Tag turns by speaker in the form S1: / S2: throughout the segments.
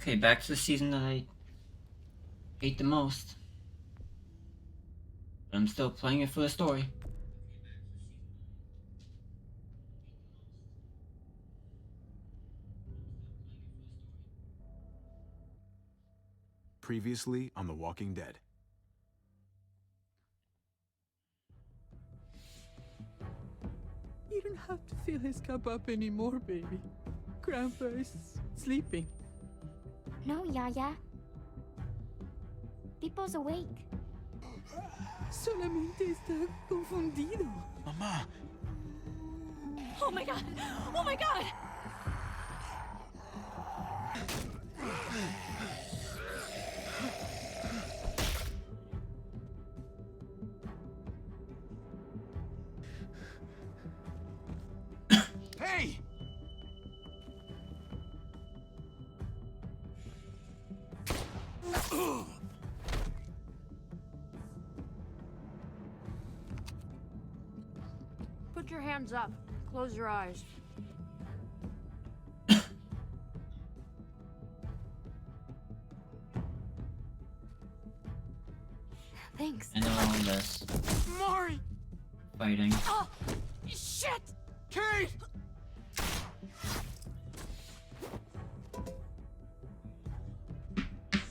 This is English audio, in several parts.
S1: Okay, back to the season that I hate the most. But I'm still playing it for the story.
S2: Previously on The Walking Dead.
S3: You don't have to fill his cup up anymore, baby. Grandpa is sleeping.
S4: No, Yaya. Pipo's awake.
S3: Solamente está confundido.
S2: Mama!
S4: Oh my god! Oh my god!
S2: Hey!
S5: Put your hands up. Close your eyes.
S4: Thanks.
S1: I know all this.
S5: Mari!
S1: Fighting.
S5: Oh! Shit!
S2: Kate!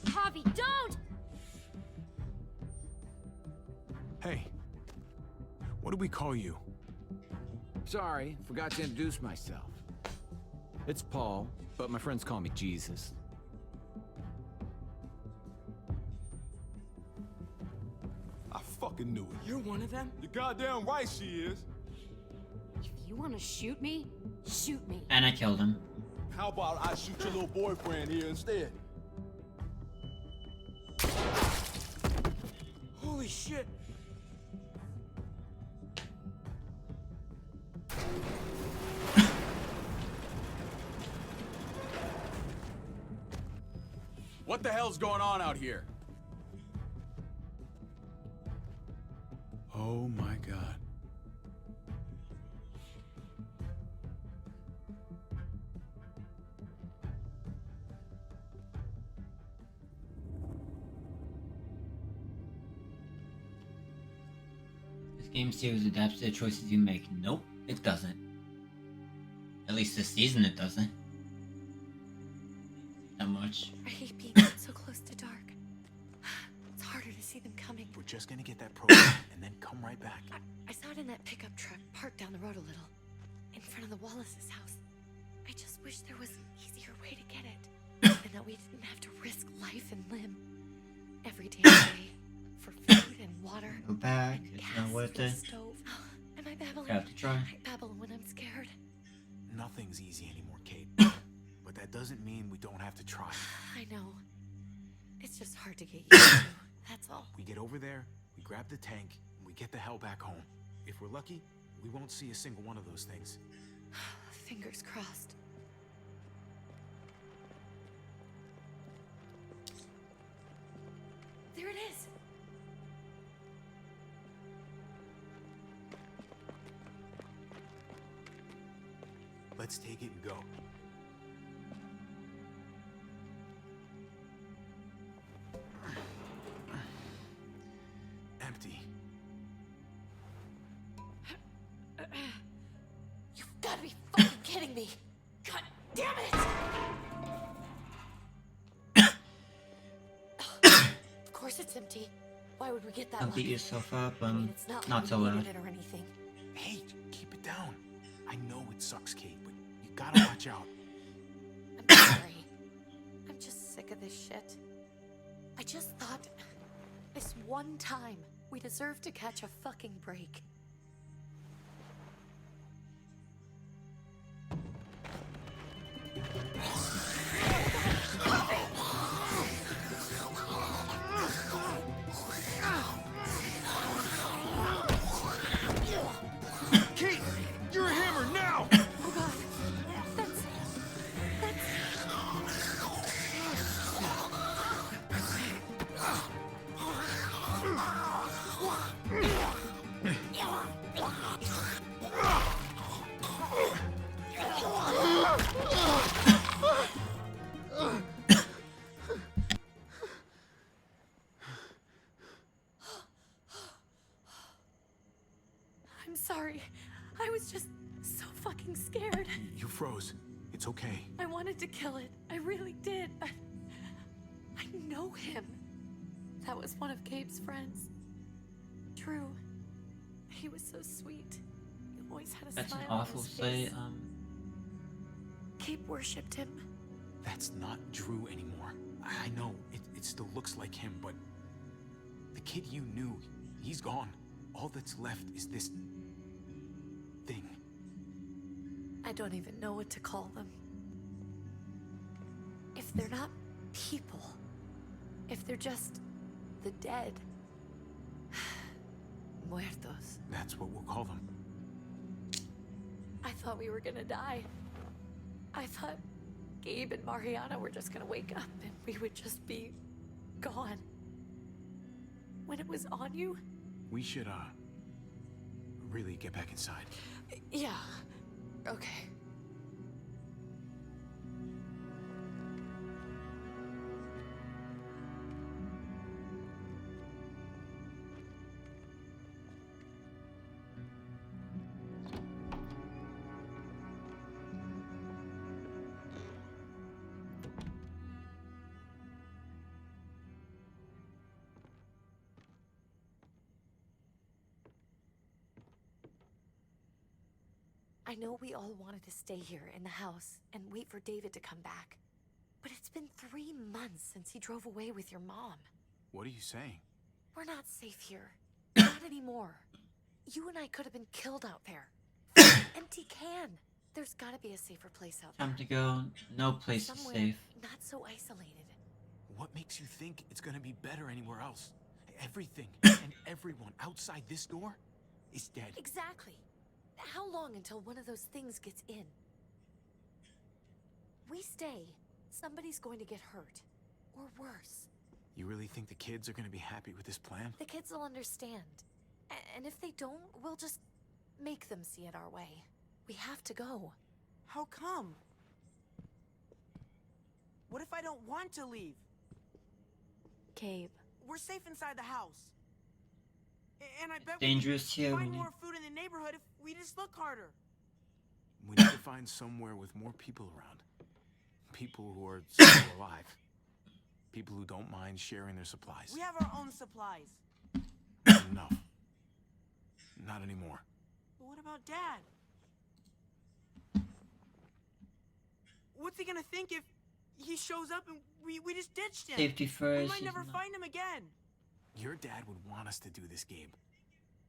S5: Javi, don't!
S2: Hey. What do we call you?
S6: Sorry, forgot to introduce myself. It's Paul, but my friends call me Jesus.
S7: I fucking knew it.
S5: You're one of them?
S7: You're goddamn right she is.
S5: If you want to shoot me, shoot me.
S1: And I killed him.
S7: How about I shoot your little boyfriend here instead?
S5: Holy shit!
S6: What the hell's going on out here?
S2: Oh my god.
S1: This game series adapts to the choices you make. Nope, it doesn't. At least this season it doesn't. Not much.
S8: I hate being so close to dark. It's harder to see them coming.
S2: We're just gonna get that program and then come right back.
S8: I saw it in that pickup truck parked down the road a little, in front of the Wallace's house. I just wish there was an easier way to get it, and that we didn't have to risk life and limb every damn day for food and water.
S1: Go back.
S8: And
S1: It's
S8: gas
S1: not worth
S8: for the
S1: it.
S8: stove. Am I babbling?
S1: Have to try.
S8: I babble when I'm scared.
S2: Nothing's easy anymore, Kate. But that doesn't mean we don't have to try.
S8: I know. It's just hard to get used to. That's all.
S2: We get over there, we grab the tank, and we get the hell back home. If we're lucky, we won't see a single one of those things.
S8: Fingers crossed. There it is.
S2: Let's take it and go. Empty.
S8: You've got to be fucking kidding me. God damn it! Of course it's empty. Why would we get that
S1: Don't beat
S8: lucky?
S1: yourself up.
S8: I mean, it's not
S1: Not
S8: like
S1: so
S8: we
S1: loud.
S8: needed it or anything.
S2: Hey, keep it down. I know it sucks, Kate, but you gotta watch out.
S8: I'm sorry. I'm just sick of this shit. I just thought this one time we deserve to catch a fucking break.
S7: Kate, you're a hammer now!
S8: Oh god. That's sorry. I was just so fucking scared.
S2: You froze. It's okay.
S8: I wanted to kill it. I really did, but I know him. That was one of Gabe's friends. Drew. He was so sweet. He always had a
S1: That's an
S8: smile on
S1: awful
S8: his
S1: say.
S8: face. Gabe worshipped him.
S2: That's not Drew anymore. I know, it still looks like him, but the kid you knew, he's gone. All that's left is this thing.
S8: I don't even know what to call them. If they're not people, if they're just the dead, muertos.
S2: That's what we'll call them.
S8: I thought we were gonna die. I thought Gabe and Mariana were just gonna wake up and we would just be gone. When it was on you?
S2: We should, really get back inside.
S8: Yeah. Okay. I know we all wanted to stay here in the house and wait for David to come back. But it's been 3 months since he drove away with your mom.
S2: What are you saying?
S8: We're not safe here. Not anymore. You and I could have been killed out there. Empty can. There's gotta be a safer place out there.
S1: Time to go. No place is
S8: Somewhere
S1: safe.
S8: not so isolated.
S2: What makes you think it's gonna be better anywhere else? Everything and everyone outside this door is dead.
S8: Exactly. How long until one of those things gets in? We stay, somebody's going to get hurt. Or worse.
S2: You really think the kids are gonna be happy with this plan?
S8: The kids will understand. And if they don't, we'll just make them see it our way. We have to go.
S9: How come? What if I don't want to leave?
S8: Gabe.
S9: We're safe inside the house. And I bet
S1: Dangerous
S9: we
S1: here.
S9: can
S1: We
S9: find
S1: need
S9: more food in the neighborhood if we just look harder.
S2: We need to find somewhere with more people around. People who are still alive. People who don't mind sharing their supplies.
S9: We have our own supplies.
S2: No. Not anymore.
S9: But what about Dad? What's he gonna think if he shows up and we just ditched him?
S1: Safety first.
S9: We might
S1: is
S9: never
S1: not-
S9: find him again.
S2: Your dad would want us to do this, Gabe.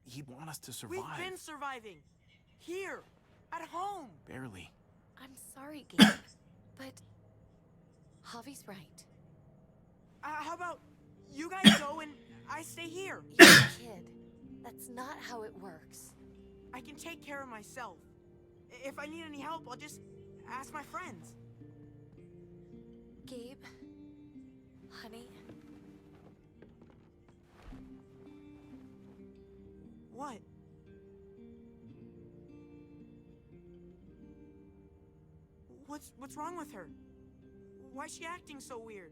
S2: He'd want us to survive.
S9: We've been surviving. Here. At home.
S2: Barely.
S8: I'm sorry, Gabe. But Javi's right.
S9: How about you guys go and I stay here?
S8: You're a kid. That's not how it works.
S9: I can take care of myself. If I need any help, I'll just ask my friends.
S8: Gabe, honey,
S9: What? What's wrong with her? Why's she acting so weird?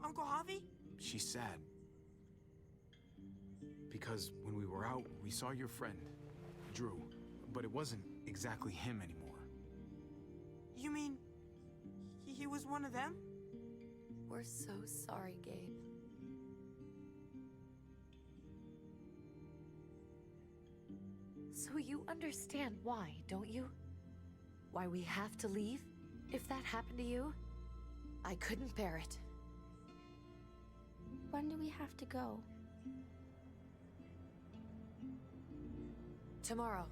S9: Uncle Javi?
S2: She's sad. Because when we were out, we saw your friend, Drew. But it wasn't exactly him anymore.
S9: You mean he was one of them?
S8: we're so sorry, Gabe. So you understand why, don't you? Why we have to leave? If that happened to you, I couldn't bear it.
S4: When do we have to go?
S8: Tomorrow,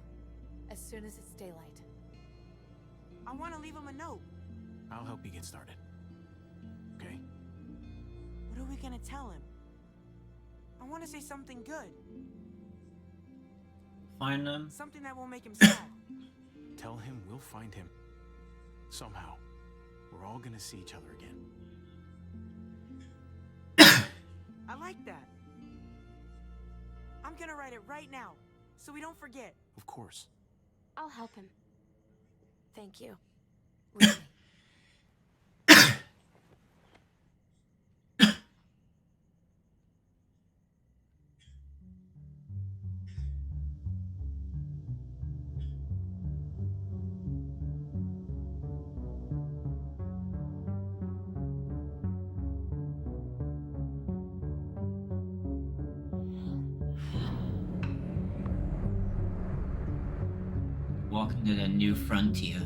S8: as soon as it's daylight.
S9: I want to leave him a note.
S2: I'll help you get started. Okay?
S9: What are we gonna tell him? I want to say something good.
S1: Find them.
S9: Something that won't make him sad.
S2: Tell him we'll find him. Somehow. We're all gonna see each other again.
S9: I like that. I'm gonna write it right now, so we don't forget.
S2: Of course.
S4: I'll help him.
S8: Thank you. Really.
S1: walking to the new frontier.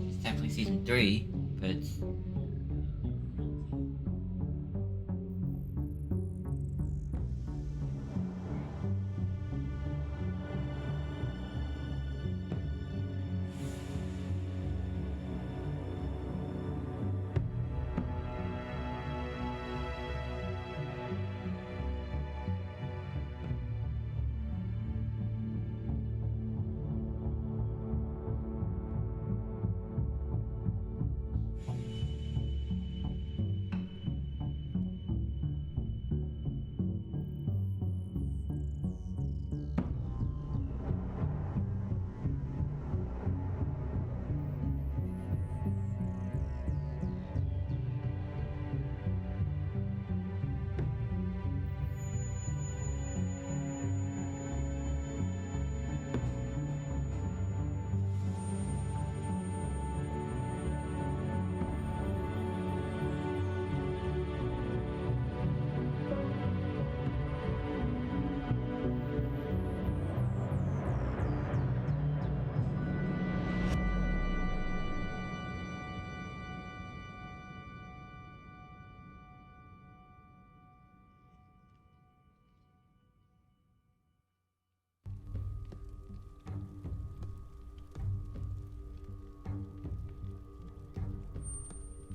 S1: It's technically season 3, but it's...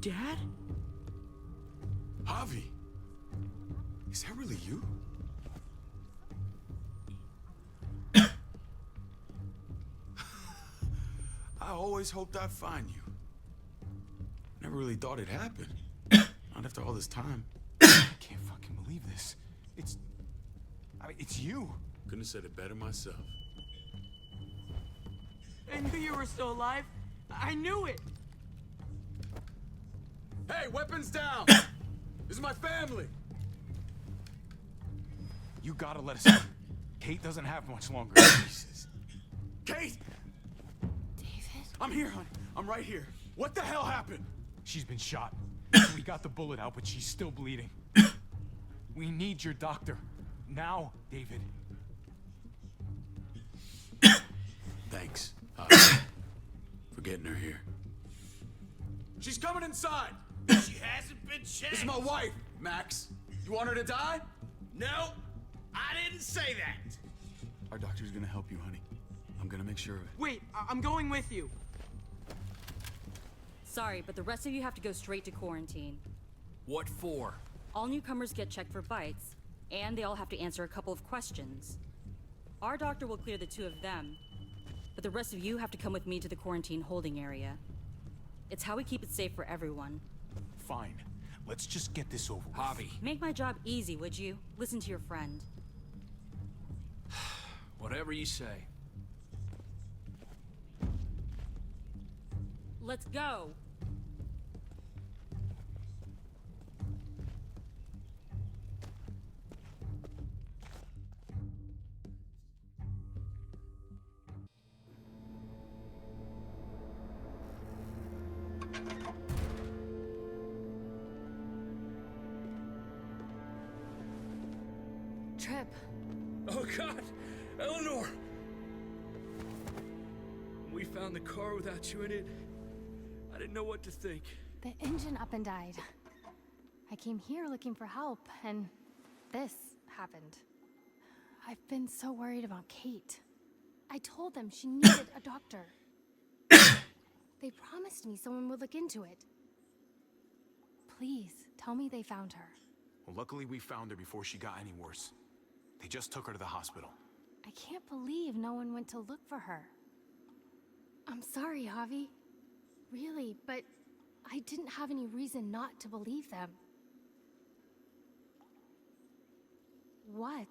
S9: Dad?
S7: Javi, is that really you? I always hoped I'd find you. Never really thought it'd happen. Not after all this time.
S2: I can't fucking believe this. It's you.
S7: Couldn't have said it better myself.
S9: I knew you were still alive. I knew it.
S7: Hey, weapons down! This is my family!
S2: You gotta let us go. Kate doesn't have much longer.
S7: Jesus. Kate!
S8: David?
S7: I'm here, honey. I'm right here. What the hell happened?
S2: She's been shot. We got the bullet out, but she's still bleeding. We need your doctor. Now, David.
S7: Thanks, for getting her here. She's coming inside!
S10: She hasn't been checked.
S7: This is my wife, Max. You want her to die?
S10: No, I didn't say that.
S7: Our doctor's gonna help you, honey. I'm gonna make sure of it.
S9: Wait, I'm going with you.
S4: Sorry, but the rest of you have to go straight to quarantine.
S10: What for?
S4: All newcomers get checked for bites, and they all have to answer a couple of questions. Our doctor will clear the two of them, but the rest of you have to come with me to the quarantine holding area. It's how we keep it safe for everyone.
S2: Fine. Let's just get this over with.
S10: Javi,
S4: Make my job easy, would you? Listen to your friend.
S10: whatever you say.
S4: Let's go!
S8: Trip.
S10: Oh God, Eleanor! We found the car without you in it. I didn't know what to think.
S8: The engine up and died. I came here looking for help, and this happened. I've been so worried about Kate. I told them she needed a doctor. They promised me someone would look into it. Please, tell me they found her.
S2: Well, luckily we found her before she got any worse. They just took her to the hospital.
S8: I can't believe no one went to look for her. I'm sorry, Javi. Really, but I didn't have any reason not to believe them. What?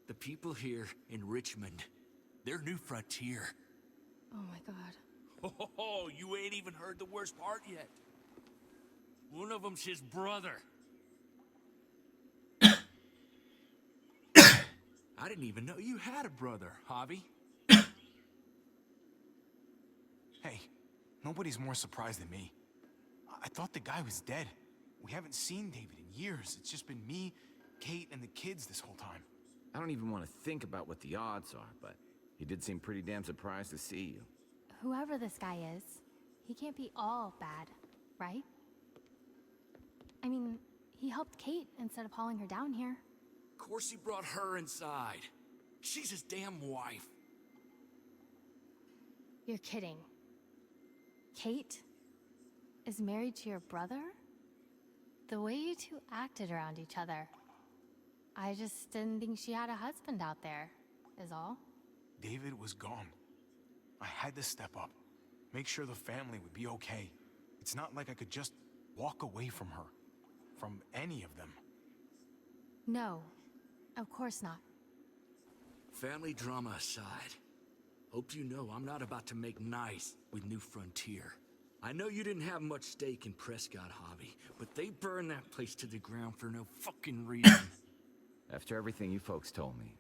S10: The people here in Richmond, their new frontier.
S8: Oh my god.
S10: Oh, you ain't even heard the worst part yet. One of them's his brother. I didn't even know you had a brother, Javi.
S2: Hey, nobody's more surprised than me. I thought the guy was dead. We haven't seen David in years. It's just been me, Kate, and the kids this whole time.
S6: I don't even want to think about what the odds are, but he did seem pretty damn surprised to see you.
S11: Whoever this guy is, he can't be all bad, right? I mean, he helped Kate instead of hauling her down here.
S10: Of course he brought her inside. She's his damn wife.
S11: You're kidding. Kate is married to your brother? The way you two acted around each other. I just didn't think she had a husband out there, is all.
S2: David was gone. I had to step up, make sure the family would be okay. It's not like I could just walk away from her, from any of them.
S11: No, of course not.
S10: Family drama aside, hope you know I'm not about to make nice with New Frontier. I know you didn't have much stake in Prescott Hobby, but they burned that place to the ground for no fucking reason.
S6: After everything you folks told me,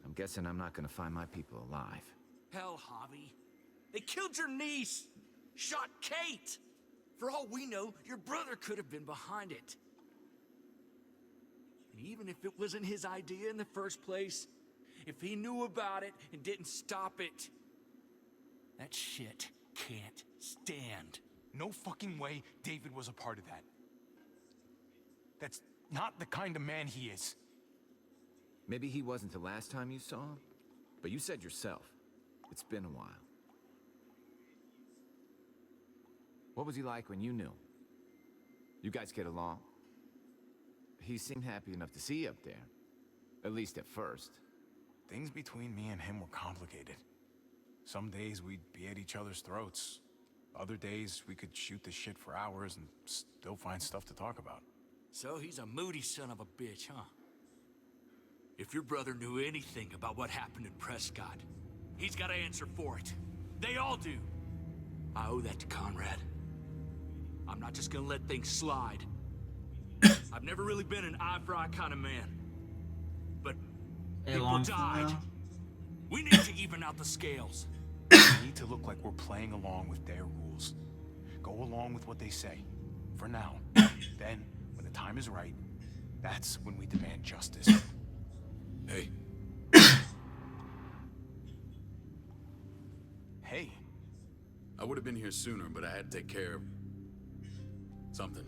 S6: I'm guessing I'm not gonna find my people alive.
S10: Hell, Hobby. They killed your niece! Shot Kate! For all we know, your brother could have been behind it. And even if it wasn't his idea in the first place, if he knew about it and didn't stop it, that shit can't stand.
S2: No fucking way David was a part of that. That's not the kind of man he is.
S6: Maybe he wasn't the last time you saw him, but you said yourself, it's been a while. What was he like when you knew him? You guys get along? He seemed happy enough to see you up there, at least at first.
S2: Things between me and him were complicated. Some days we'd be at each other's throats. Other days we could shoot the shit for hours and still find stuff to talk about.
S10: So he's a moody son of a bitch, huh? If your brother knew anything about what happened in Prescott, he's got to answer for it. They all do. I owe that to Conrad. I'm not just gonna let things slide. I've never really been an eye-for-eye kind of man. But people died. We need to even out the scales.
S2: We need to look like we're playing along with their rules. Go along with what they say. For now. Then, when the time is right, that's when we demand justice.
S7: Hey.
S2: Hey.
S7: I would have been here sooner, but I had to take care of something.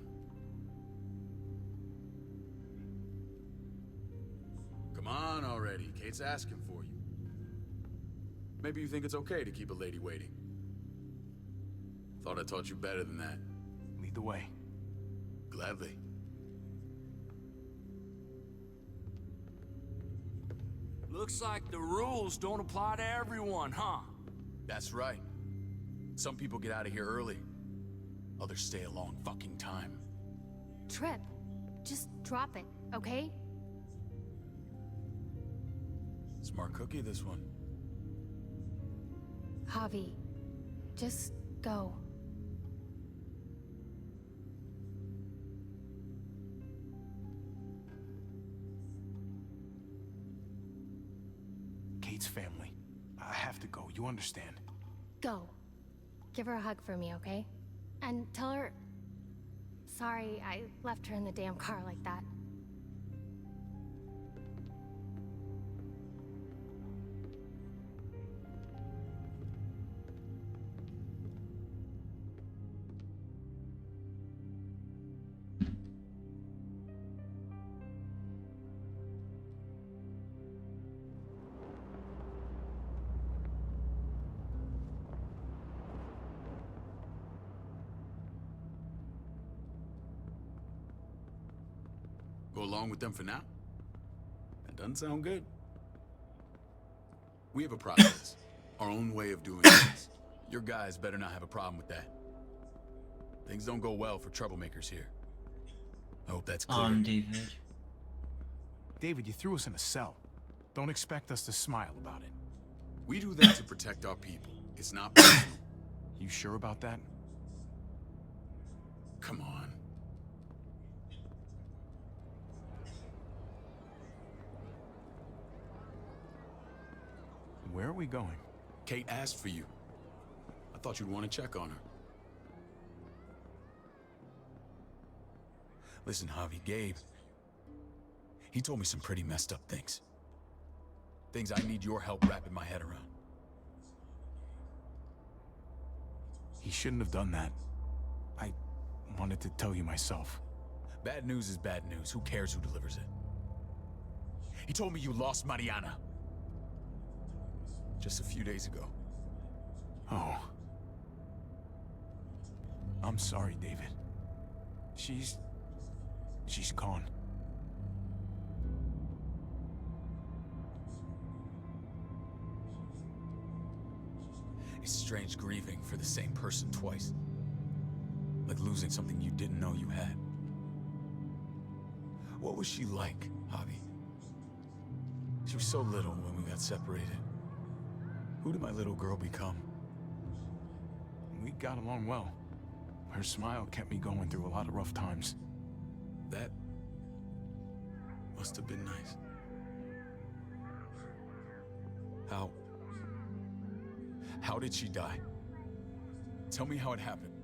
S7: Come on already. Kate's asking for you. Maybe you think it's okay to keep a lady waiting. Thought I taught you better than that.
S2: Lead the way.
S7: Gladly.
S10: Looks like the rules don't apply to everyone, huh?
S7: That's right. Some people get out of here early. Others stay a long fucking time.
S11: Trip, just drop it, okay?
S7: Smart cookie, this one.
S11: Javi, just go.
S2: Kate's family. I have to go, you understand?
S11: Go. Give her a hug for me, okay? And tell her... Sorry, I left her in the damn car like that.
S7: Go along with them for now? That doesn't sound good. We have a process. Our own way of doing things. Your guys better not have a problem with that. Things don't go well for troublemakers here. I hope that's clear.
S1: David.
S2: David, you threw us in a cell. Don't expect us to smile about it.
S7: We do that to protect our people. It's not personal.
S2: You sure about that?
S7: Come on.
S2: Where are we going?
S7: Kate asked for you. I thought you'd want to check on her. Listen, Javi, Gabe. He told me some pretty messed up things. Things I need your help wrapping my head around.
S2: He shouldn't have done that. I wanted to tell you myself.
S7: Bad news is bad news. Who cares who delivers it? He told me you lost Mariana. Just a few days ago.
S2: Oh. I'm sorry, David. She's gone.
S7: It's strange grieving for the same person twice. Like losing something you didn't know you had. What was she like, Javi? She was so little when we got separated. Who did my little girl become?
S2: We got along well. Her smile kept me going through a lot of rough times.
S7: That must have been nice. How did she die? Tell me how it happened.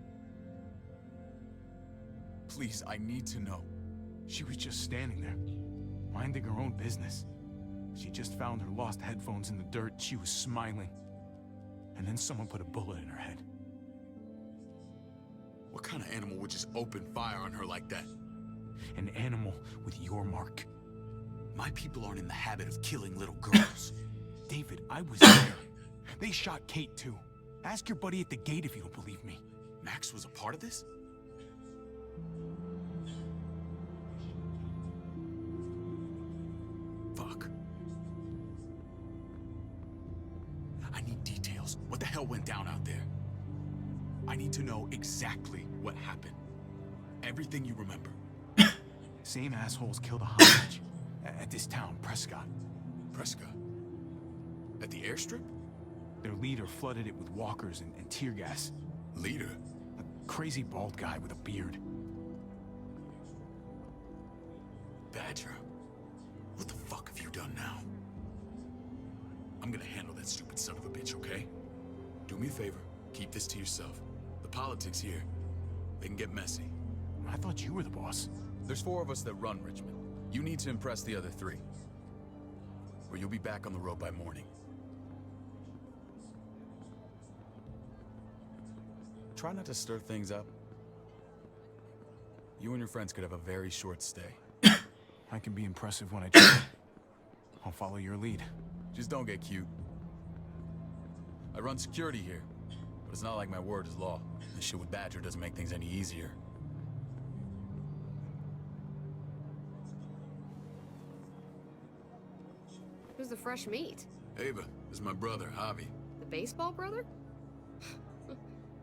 S7: Please, I need to know.
S2: She was just standing there, minding her own business. She just found her lost headphones in the dirt. She was smiling. And then someone put a bullet in her head.
S7: What kind of animal would just open fire on her like that?
S2: An animal with your mark.
S7: My people aren't in the habit of killing little girls.
S2: David, I was there. They shot Kate too. Ask your buddy at the gate if you don't believe me.
S7: Max was a part of this? Fuck. I need details. What the hell went down out there? I need to know exactly what happened. Everything you remember.
S2: Same assholes killed a hostage at this town, Prescott.
S7: Prescott? At the airstrip?
S2: Their leader flooded it with walkers and tear gas.
S7: Leader?
S2: A crazy bald guy with a beard.
S7: Badger? What the fuck have you done now? I'm gonna handle that stupid son of a bitch, okay? Do me a favor, keep this to yourself. The politics here, they can get messy.
S2: I thought you were the boss.
S7: There's 4 of us that run Richmond. You need to impress the other 3. Or you'll be back on the road by morning. Try not to stir things up. You and your friends could have a very short stay.
S2: I can be impressive when I try. I'll follow your lead.
S7: Just don't get cute. I run security here, but it's not like my word is law. This shit with Badger doesn't make things any easier.
S5: Who's the fresh meat?
S7: Ava, this is my brother, Javi.
S5: The baseball brother?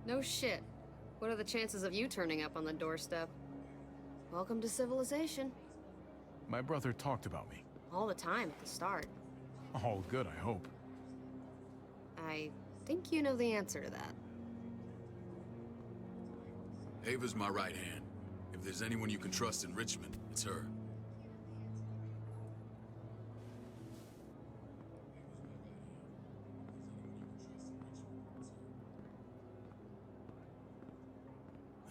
S5: No shit. What are the chances of you turning up on the doorstep? Welcome to civilization.
S2: My brother talked about me.
S5: All the time at the start.
S2: All good, I hope.
S5: I think you know the answer to that.
S7: Ava's my right hand. If there's anyone you can trust in Richmond, it's her.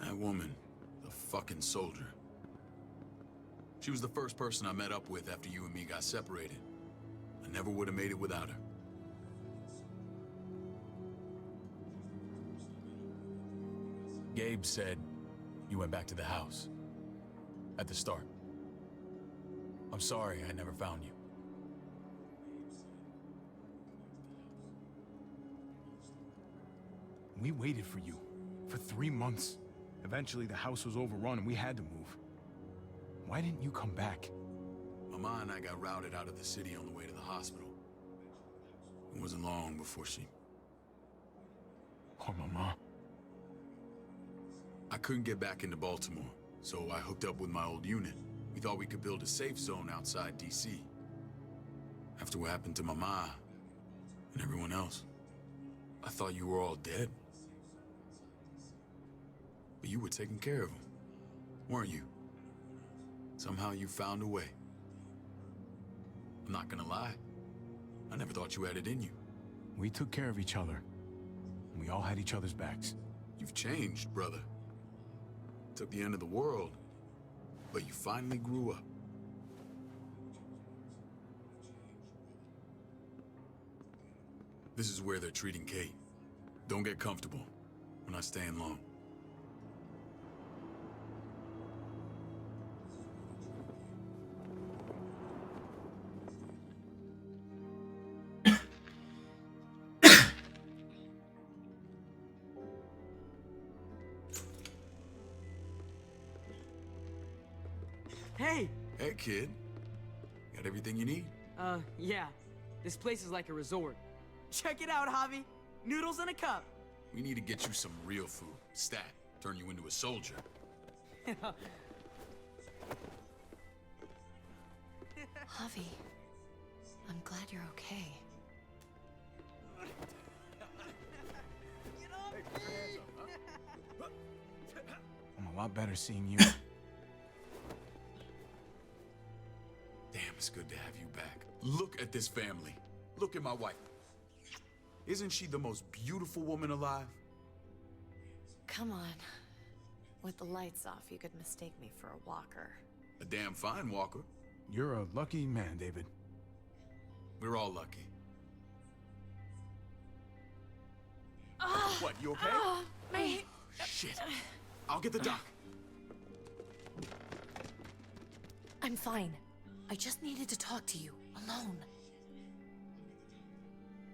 S7: That woman, the fucking soldier. She was the first person I met up with after you and me got separated. I never would have made it without her. Gabe said you went back to the house. At the start. I'm sorry I never found you.
S2: We waited for you. For 3 months. Eventually the house was overrun and we had to move. Why didn't you come back?
S7: Mama and I got routed out of the city on the way to the hospital. It wasn't long before she...
S2: Poor Mama.
S7: I couldn't get back into Baltimore, so I hooked up with my old unit. We thought we could build a safe zone outside D.C. After what happened to Mama and everyone else, I thought you were all dead. But you were taking care of them, weren't you? Somehow you found a way. I'm not gonna lie. I never thought you had it in you.
S2: We took care of each other. We all had each other's backs.
S7: You've changed, brother. Took the end of the world, but you finally grew up. This is where they're treating Kate. Don't get comfortable. We're not staying long.
S9: Hey!
S7: Hey, kid. Got everything you need?
S9: Yeah. This place is like a resort. Check it out, Javi. Noodles in a cup.
S7: We need to get you some real food. Stat. Turn you into a soldier.
S8: Javi, I'm glad you're okay.
S2: I'm a lot better seeing you.
S7: Damn, it's good to have you back. Look at this family. Look at my wife. Isn't she the most beautiful woman alive?
S8: Come on. With the lights off, you could mistake me for a walker.
S7: A damn fine walker.
S2: You're a lucky man, David.
S7: We're all lucky. What, you okay?
S8: Mate.
S7: Shit. I'll get the doc.
S8: I'm fine. I just needed to talk to you, alone.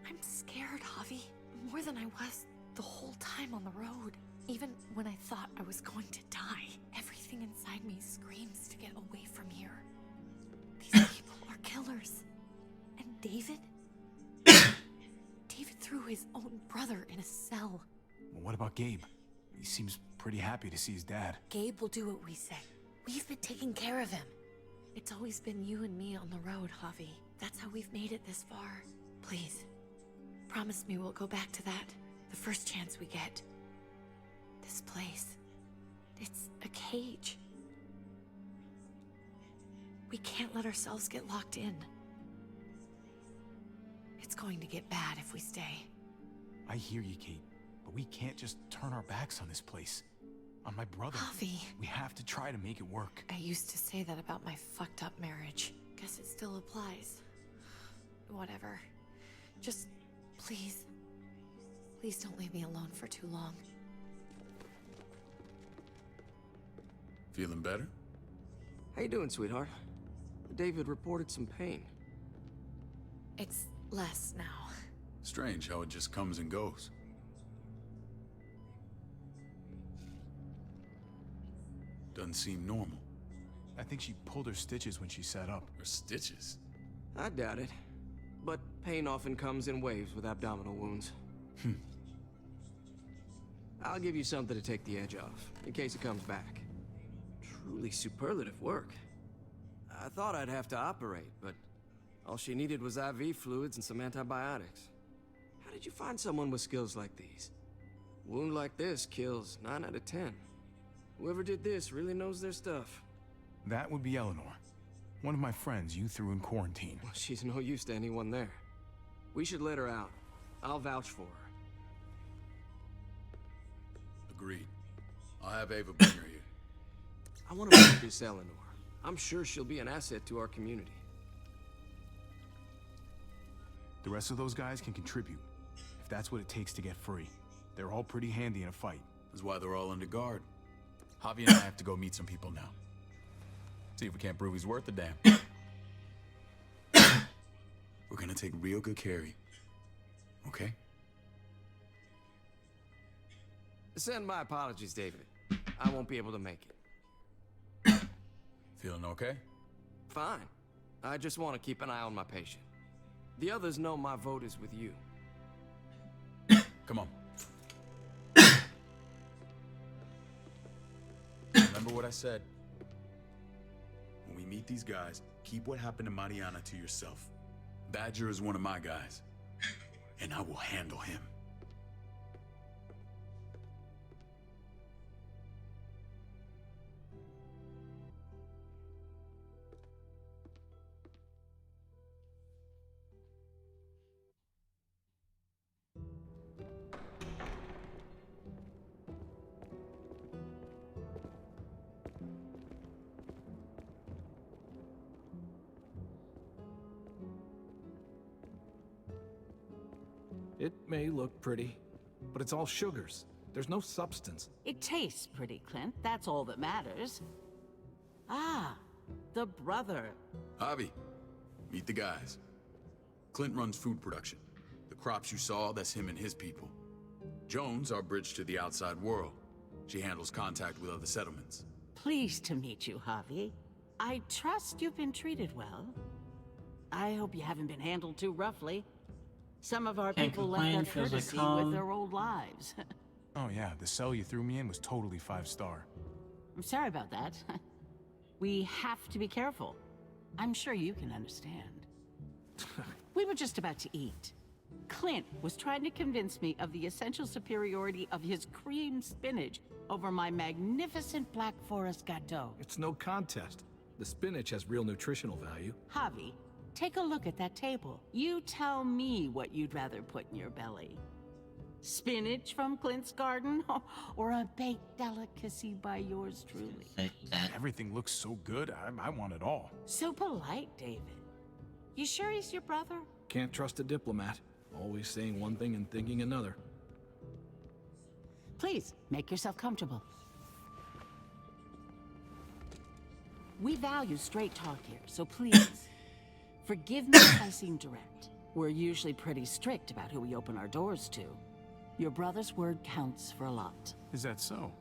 S8: I'm scared, Javi. More than I was the whole time on the road. Even when I thought I was going to die, everything inside me screams to get away from here. These people are killers. And David? David threw his own brother in a cell.
S2: Well, what about Gabe? He seems pretty happy to see his dad.
S8: Gabe will do what we say. We've been taking care of him. It's always been you and me on the road, Javi. That's how we've made it this far. Please, promise me we'll go back to that the first chance we get. This place, it's a cage. We can't let ourselves get locked in. It's going to get bad if we stay.
S2: I hear you, Kate, but we can't just turn our backs on this place. On my brother.
S8: Javi.
S2: We have to try to make it work.
S8: I used to say that about my fucked up marriage. Guess it still applies. Whatever. Just, please. Please don't leave me alone for too long.
S7: Feeling better?
S12: How you doing, sweetheart? David reported some pain.
S8: It's less now.
S7: Strange how it just comes and goes. Doesn't seem normal.
S2: I think she pulled her stitches when she sat up.
S7: Her stitches?
S12: I doubt it. But pain often comes in waves with abdominal wounds. I'll give you something to take the edge off, in case it comes back. Truly superlative work. I thought I'd have to operate, but all she needed was IV fluids and some antibiotics. How did you find someone with skills like these? A wound like this kills 9 out of 10. Whoever did this really knows their stuff.
S2: That would be Eleanor. One of my friends you threw in quarantine.
S12: Well, she's no use to anyone there. We should let her out. I'll vouch for her.
S7: Agreed. I'll have Ava bring her here.
S12: I want to meet this Eleanor. I'm sure she'll be an asset to our community.
S2: The rest of those guys can contribute, if that's what it takes to get free. They're all pretty handy in a fight.
S7: That's why they're all under guard. Javi and I have to go meet some people now. See if we can't prove he's worth a damn. We're gonna take real good care of you. Okay?
S12: Send my apologies, David. I won't be able to make it.
S7: Feeling okay?
S12: Fine. I just want to keep an eye on my patient. The others know my vote is with you.
S7: Come on. Remember what I said. When we meet these guys, keep what happened to Mariana to yourself. Badger is one of my guys, and I will handle him.
S13: It may look pretty, but it's all sugars. There's no substance.
S14: It tastes pretty, Clint. That's all that matters. Ah, the brother.
S7: Javi, meet the guys. Clint runs food production. The crops you saw, that's him and his people. Joan's our bridge to the outside world. She handles contact with other settlements.
S14: Pleased to meet you, Javi. I trust you've been treated well. I hope you haven't been handled too roughly. Some of our
S1: Can't
S14: people
S1: complain,
S14: left their
S1: feels like
S14: courtesy
S1: home.
S14: with their old lives.
S2: Oh yeah, the cell you threw me in was totally 5-star.
S14: I'm sorry about that. We have to be careful. I'm sure you can understand. We were just about to eat. Clint was trying to convince me of the essential superiority of his cream spinach over my magnificent Black Forest gâteau.
S13: It's no contest. The spinach has real nutritional value.
S14: Javi, take a look at that table. You tell me what you'd rather put in your belly. Spinach from Clint's garden, or a baked delicacy by yours truly?
S2: Everything looks so good, I want it all.
S14: So polite, David. You sure he's your brother?
S13: Can't trust a diplomat. Always saying one thing and thinking another.
S14: Please, make yourself comfortable. We value straight talk here, so please, forgive me if I seem direct. We're usually pretty strict about who we open our doors to. Your brother's word counts for a lot.
S2: Is that so?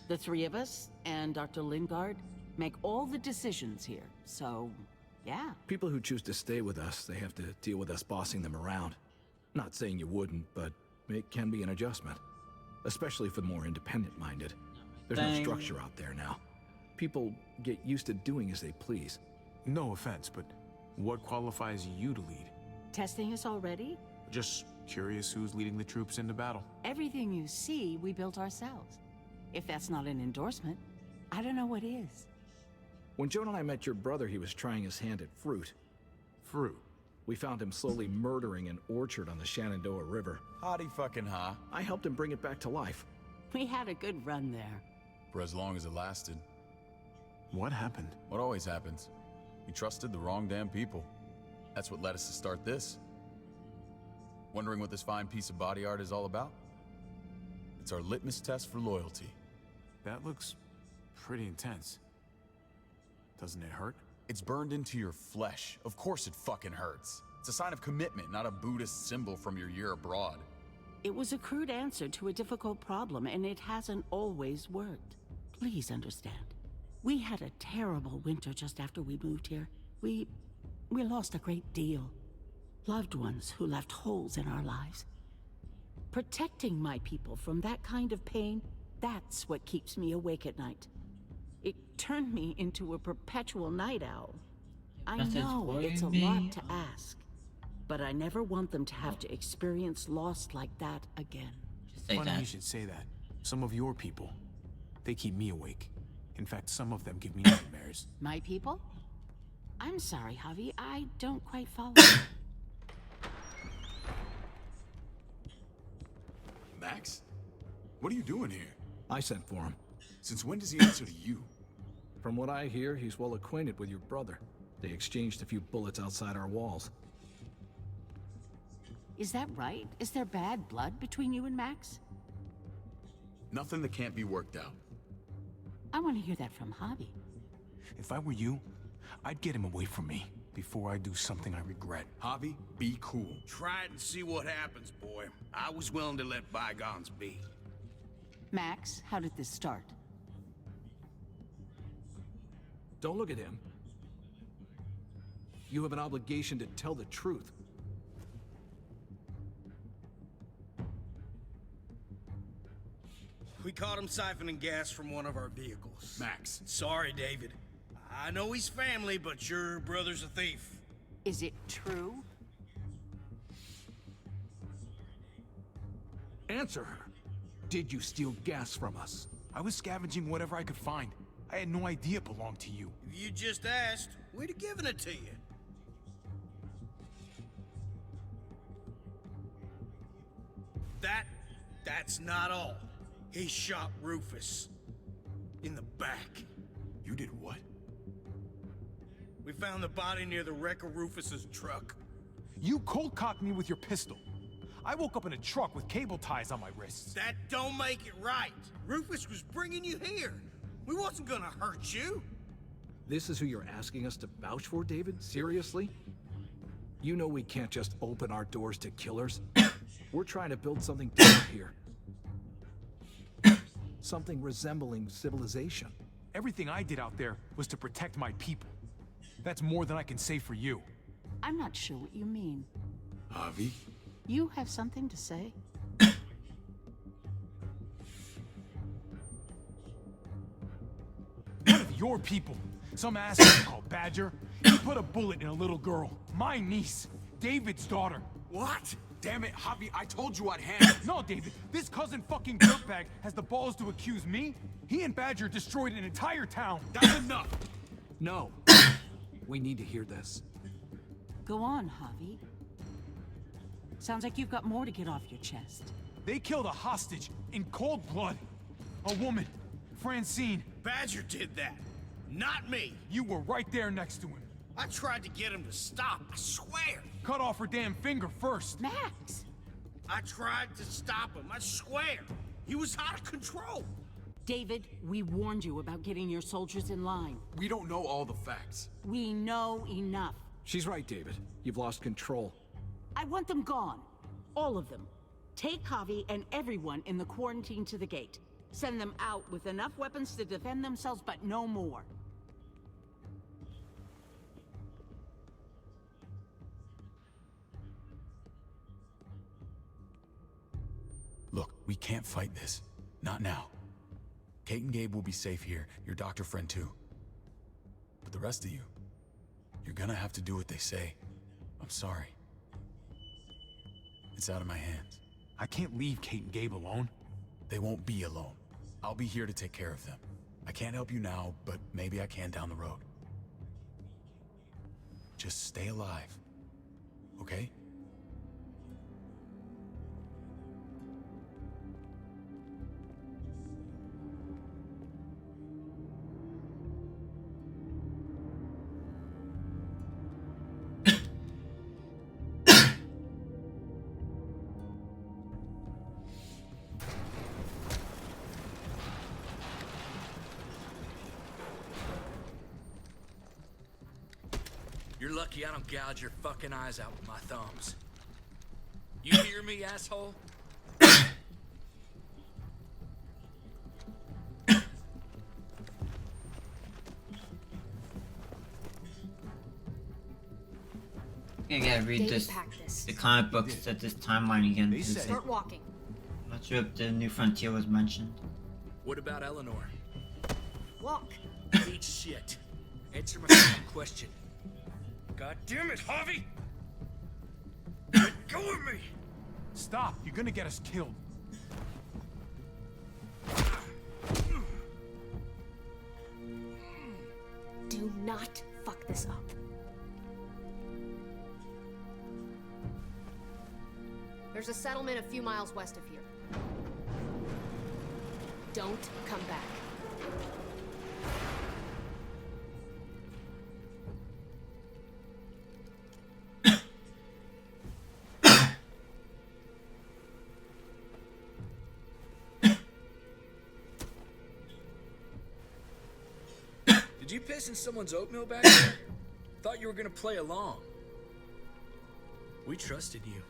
S14: The three of us, and Dr. Lingard, make all the decisions here, so, yeah.
S13: People who choose to stay with us, they have to deal with us bossing them around. Not saying you wouldn't, but it can be an adjustment. Especially for the more independent-minded. There's no structure out there now. People get used to doing as they please.
S2: No offense, but what qualifies you to lead?
S14: Testing us already?
S2: Just curious who's leading the troops into battle.
S14: Everything you see, we built ourselves. If that's not an endorsement, I don't know what is.
S13: When Joan and I met your brother, he was trying his hand at fruit.
S2: Fruit?
S13: We found him slowly murdering an orchard on the Shenandoah River.
S7: Howdy fucking ha.
S13: I helped him bring it back to life.
S14: We had a good run there.
S7: For as long as it lasted.
S2: What happened?
S7: What always happens. We trusted the wrong damn people. That's what led us to start this. Wondering what this fine piece of body art is all about? It's our litmus test for loyalty.
S2: That looks pretty intense. Doesn't it hurt?
S7: It's burned into your flesh. Of course it fucking hurts. It's a sign of commitment, not a Buddhist symbol from your year abroad.
S14: It was a crude answer to a difficult problem, and it hasn't always worked. Please understand. We had a terrible winter just after we moved here. We lost a great deal. Loved ones who left holes in our lives. Protecting my people from that kind of pain, that's what keeps me awake at night. It turned me into a perpetual night owl. I know it's a lot to ask, but I never want them to have to experience loss like that again.
S2: Funny you should say that. Some of your people, they keep me awake. In fact, some of them give me nightmares.
S14: My people? I'm sorry, Javi, I don't quite follow.
S7: Max? What are you doing here?
S13: I sent for him.
S7: Since when does he answer to you?
S13: From what I hear, he's well acquainted with your brother. They exchanged a few bullets outside our walls.
S14: Is that right? Is there bad blood between you and Max?
S7: Nothing that can't be worked out.
S14: I want to hear that from Javi.
S2: If I were you, I'd get him away from me before I do something I regret.
S7: Javi, be cool.
S15: Try it and see what happens, boy. I was willing to let bygones be.
S14: Max, how did this start?
S13: Don't look at him. You have an obligation to tell the truth.
S15: We caught him siphoning gas from one of our vehicles.
S7: Max.
S15: Sorry, David. I know he's family, but your brother's a thief.
S14: Is it true?
S13: Answer her. Did you steal gas from us?
S2: I was scavenging whatever I could find. I had no idea it belonged to you.
S15: If you just asked, we'd have given it to you. That's not all. He shot Rufus. In the back.
S7: You did what?
S15: We found the body near the wreck of Rufus's truck.
S2: You cold-cocked me with your pistol. I woke up in a truck with cable ties on my wrists.
S15: That don't make it right. Rufus was bringing you here. We wasn't gonna hurt you.
S13: This is who you're asking us to vouch for, David? Seriously? You know we can't just open our doors to killers. We're trying to build something different here. Something resembling civilization.
S2: Everything I did out there was to protect my people. That's more than I can say for you.
S14: I'm not sure what you mean.
S7: Javi?
S14: You have something to say?
S2: One of your people, some asshole called Badger, he put a bullet in a little girl, my niece, David's daughter.
S7: What? Damn it, Javi, I told you I'd handle it.
S2: No, David, this cousin fucking dirtbag has the balls to accuse me? He and Badger destroyed an entire town.
S7: That's enough!
S13: No. We need to hear this.
S14: Go on, Javi. Sounds like you've got more to get off your chest.
S2: They killed a hostage in cold blood. A woman, Francine.
S15: Badger did that, not me.
S2: You were right there next to him.
S15: I tried to get him to stop, I swear.
S2: Cut off her damn finger first.
S14: Max!
S15: I tried to stop him, I swear. He was out of control.
S14: David, we warned you about getting your soldiers in line.
S7: We don't know all the facts.
S14: We know enough.
S13: She's right, David. You've lost control.
S14: I want them gone. All of them. Take Javi and everyone in the quarantine to the gate. Send them out with enough weapons to defend themselves, but no more.
S7: Look, we can't fight this. Not now. Kate and Gabe will be safe here, your doctor friend too. But the rest of you, you're gonna have to do what they say. I'm sorry. It's out of my hands.
S2: I can't leave Kate and Gabe alone.
S7: They won't be alone. I'll be here to take care of them. I can't help you now, but maybe I can down the road. Just stay alive, okay?
S10: You're lucky I don't gouge your fucking eyes out with my thumbs. You hear me, asshole?
S1: I gotta read
S5: David
S1: this.
S5: packed this.
S1: The comic books set this timeline again.
S2: They said-
S5: Start walking.
S1: Not sure if the New Frontier was mentioned.
S10: What about Eleanor?
S5: Walk.
S10: Eat shit. Answer my fucking question. God damn it, Javi! Let go of me!
S2: Stop, you're gonna get us killed.
S5: Do not fuck this up. There's a settlement a few miles west of here. Don't come back.
S10: Did you piss in someone's oatmeal back there? Thought you were gonna play along. We trusted you.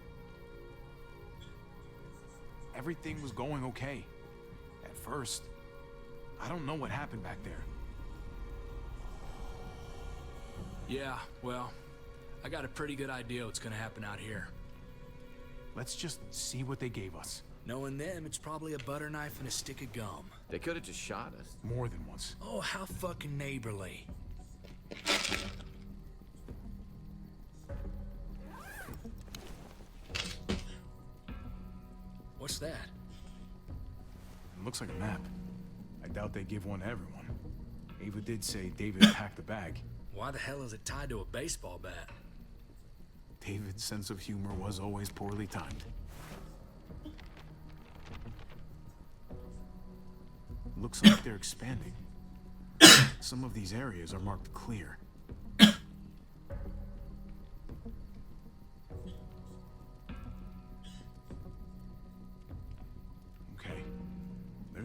S2: Everything was going okay. At first. I don't know what happened back there.
S10: Yeah, well, I got a pretty good idea what's gonna happen out here.
S2: Let's just see what they gave us.
S10: Knowing them, it's probably a butter knife and a stick of gum.
S6: They could have just shot us.
S2: More than once.
S10: Oh, how fucking neighborly. What's that?
S2: It looks like a map. I doubt they give one to everyone. Ava did say David packed the bag.
S10: Why the hell is it tied to a baseball bat?
S2: David's sense of humor was always poorly timed. Looks like they're expanding. Some of these areas are marked clear.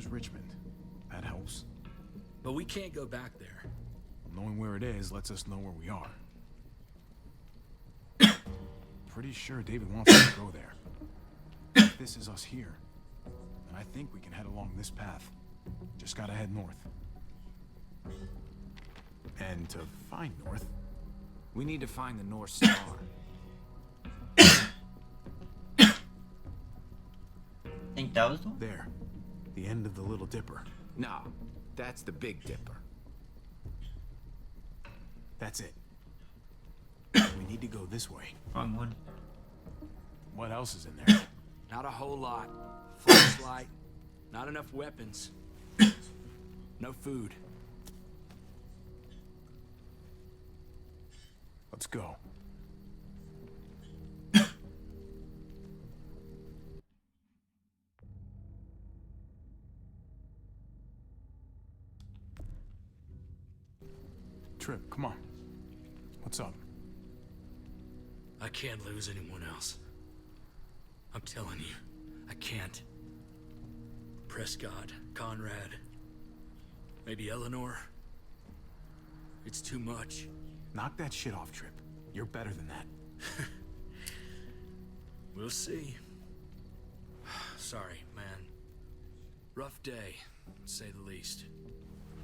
S2: There's Richmond. That helps.
S10: But we can't go back there.
S2: Knowing where it is lets us know where we are. Pretty sure David wants us to go there. If this is us here, then I think we can head along this path. Just gotta head north. And to find north,
S6: we need to find the North Star.
S1: Think that was the one?
S2: There. The end of the Little Dipper.
S6: No, that's the Big Dipper.
S2: That's it. We need to go this way.
S1: Wrong one.
S2: What else is in there?
S10: Not a whole lot. Flashlight, not enough weapons. No food.
S2: Let's go. Trip, come on. What's up?
S10: I can't lose anyone else. I'm telling you, I can't. Prescott, Conrad, maybe Eleanor. It's too much.
S2: Knock that shit off, Trip. You're better than that.
S10: We'll see. Sorry, man. Rough day, to say the least.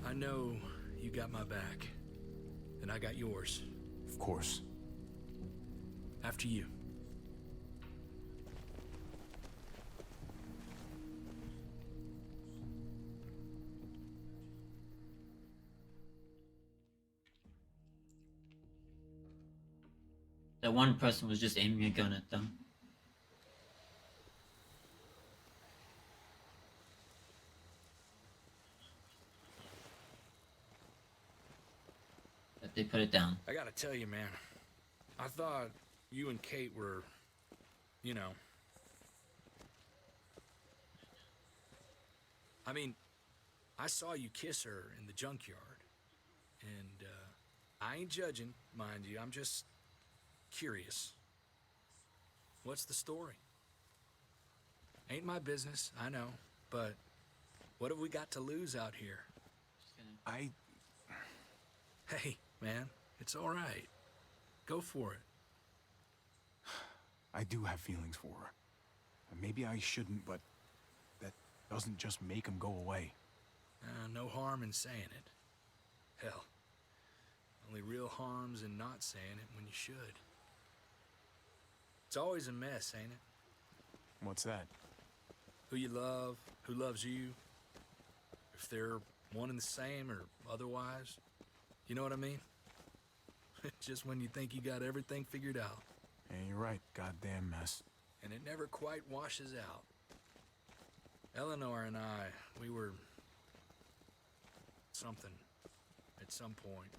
S10: I know you got my back, and I got yours.
S2: Of course.
S10: After you.
S1: That one person was just aiming a gun at them. But they put it down.
S10: I gotta tell you, man. I thought you and Kate were, you know. I mean, I saw you kiss her in the junkyard. And, I ain't judging, mind you. I'm just curious. What's the story? Ain't my business, I know. But what have we got to lose out here? Hey, man, it's all right. Go for it.
S2: I do have feelings for her. And maybe I shouldn't, but that doesn't just make them go away.
S10: No harm in saying it. Hell, only real harm's in not saying it when you should. It's always a mess, ain't it?
S2: What's that?
S10: Who you love, who loves you, if they're one and the same or otherwise. You know what I mean? Just when you think you got everything figured out.
S2: Yeah, you're right. Goddamn mess.
S10: And it never quite washes out. Eleanor and I, we were something at some point,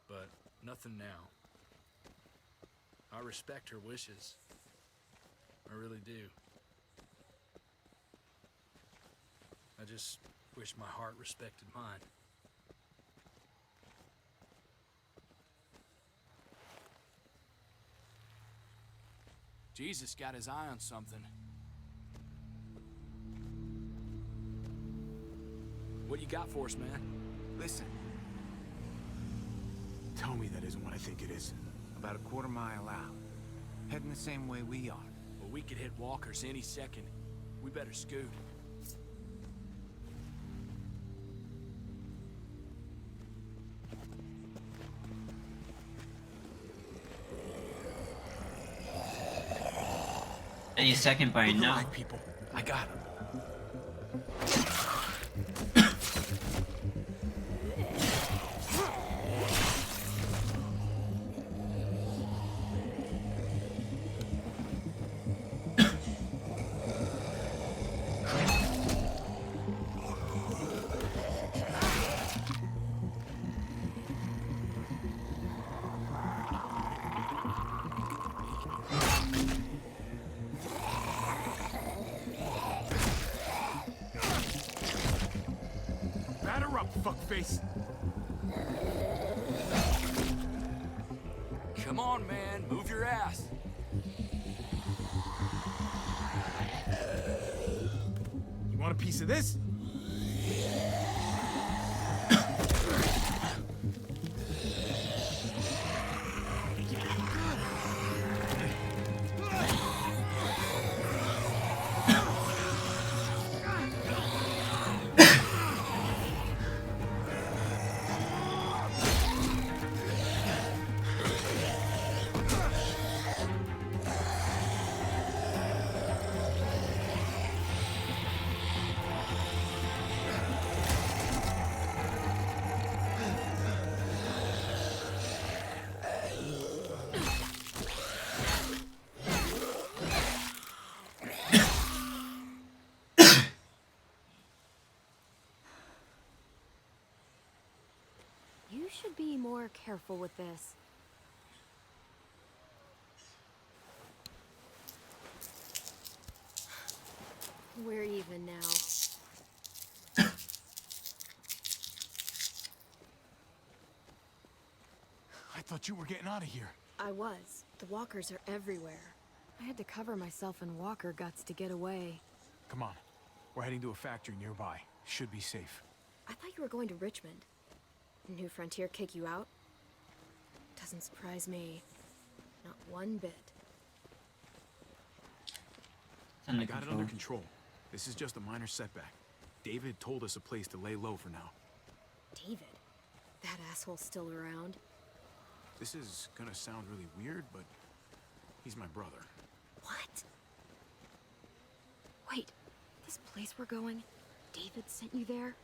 S10: but nothing now. I respect her wishes. I really do. I just wish my heart respected mine. Jesus got his eye on something. What you got for us, man?
S6: Listen.
S2: Tell me that isn't what I think it is.
S6: About a quarter mile out. Heading the same way we are.
S10: Well, we could hit walkers any second. We better scoot.
S1: Any second by now.
S2: People, I got him. Fuckface.
S10: Come on, man. Move your ass.
S2: You want a piece of this?
S5: should be more careful with this. We're even now.
S2: I thought you were getting out of here.
S5: I was. The walkers are everywhere. I had to cover myself in walker guts to get away.
S2: Come on. We're heading to a factory nearby. Should be safe.
S5: I thought you were going to Richmond. New Frontier kick you out? Doesn't surprise me. Not one bit.
S2: I got it under control. This is just a minor setback. David told us a place to lay low for now.
S5: David? That asshole's still around?
S2: This is gonna sound really weird, but he's my brother.
S5: What? Wait, this place we're going, David sent you there?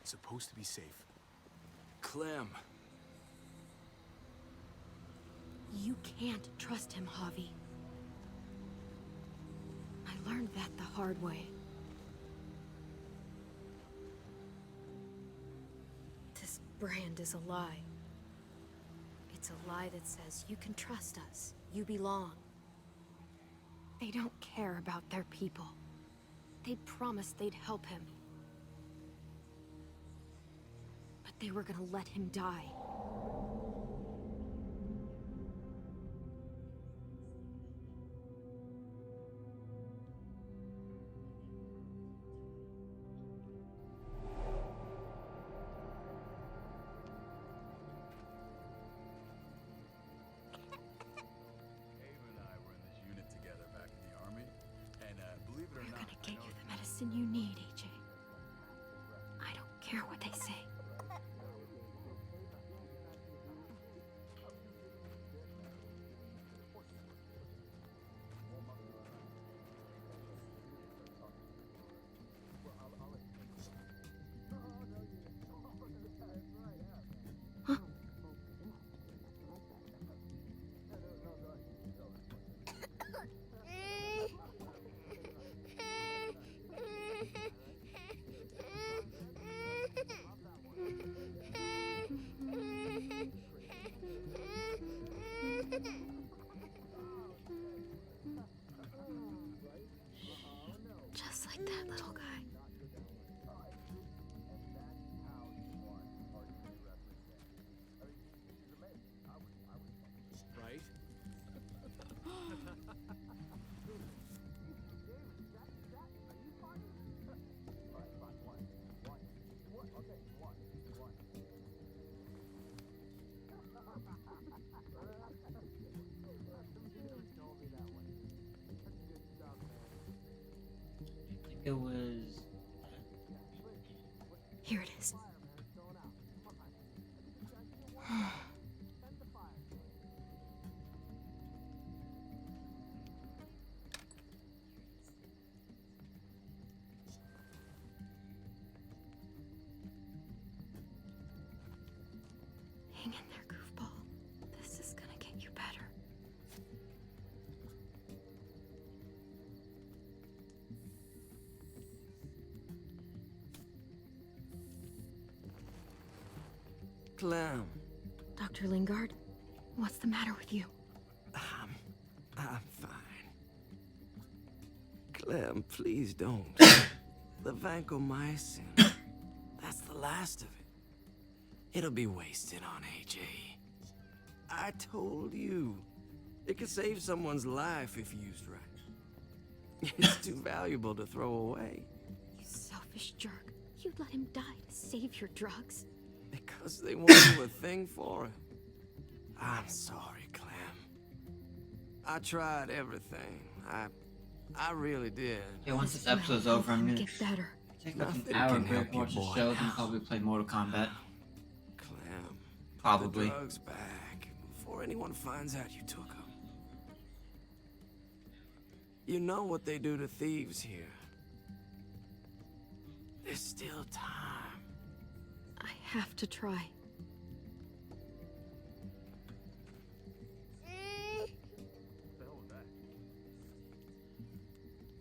S2: It's supposed to be safe.
S10: Clem.
S5: You can't trust him, Javi. I learned that the hard way. This brand is a lie. It's a lie that says you can trust us, you belong. They don't care about their people. They promised they'd help him. But they were gonna let him die. You need, AJ. I don't care what they say. Huh? Just like that little guy.
S2: Right?
S1: It was...
S5: Here it is. Hang in there, goofball. This is gonna get you better.
S12: Clem.
S5: Dr. Lingard, what's the matter with you?
S12: I'm fine. Clem, please don't. The vancomycin, that's the last of it. It'll be wasted on AJ. I told you. It could save someone's life if used right. It's too valuable to throw away.
S5: You selfish jerk. You'd let him die to save your drugs.
S12: Because they won't do a thing for him. I'm sorry, Clem. I tried everything. I really did.
S1: Yeah, once this episode's over, I'm gonna
S5: get better.
S1: Take like an hour break, watch the show, then probably play Mortal Kombat.
S12: Clem.
S1: Probably.
S12: The drugs back before anyone finds out you took them. You know what they do to thieves here. There's still time.
S5: I have to try.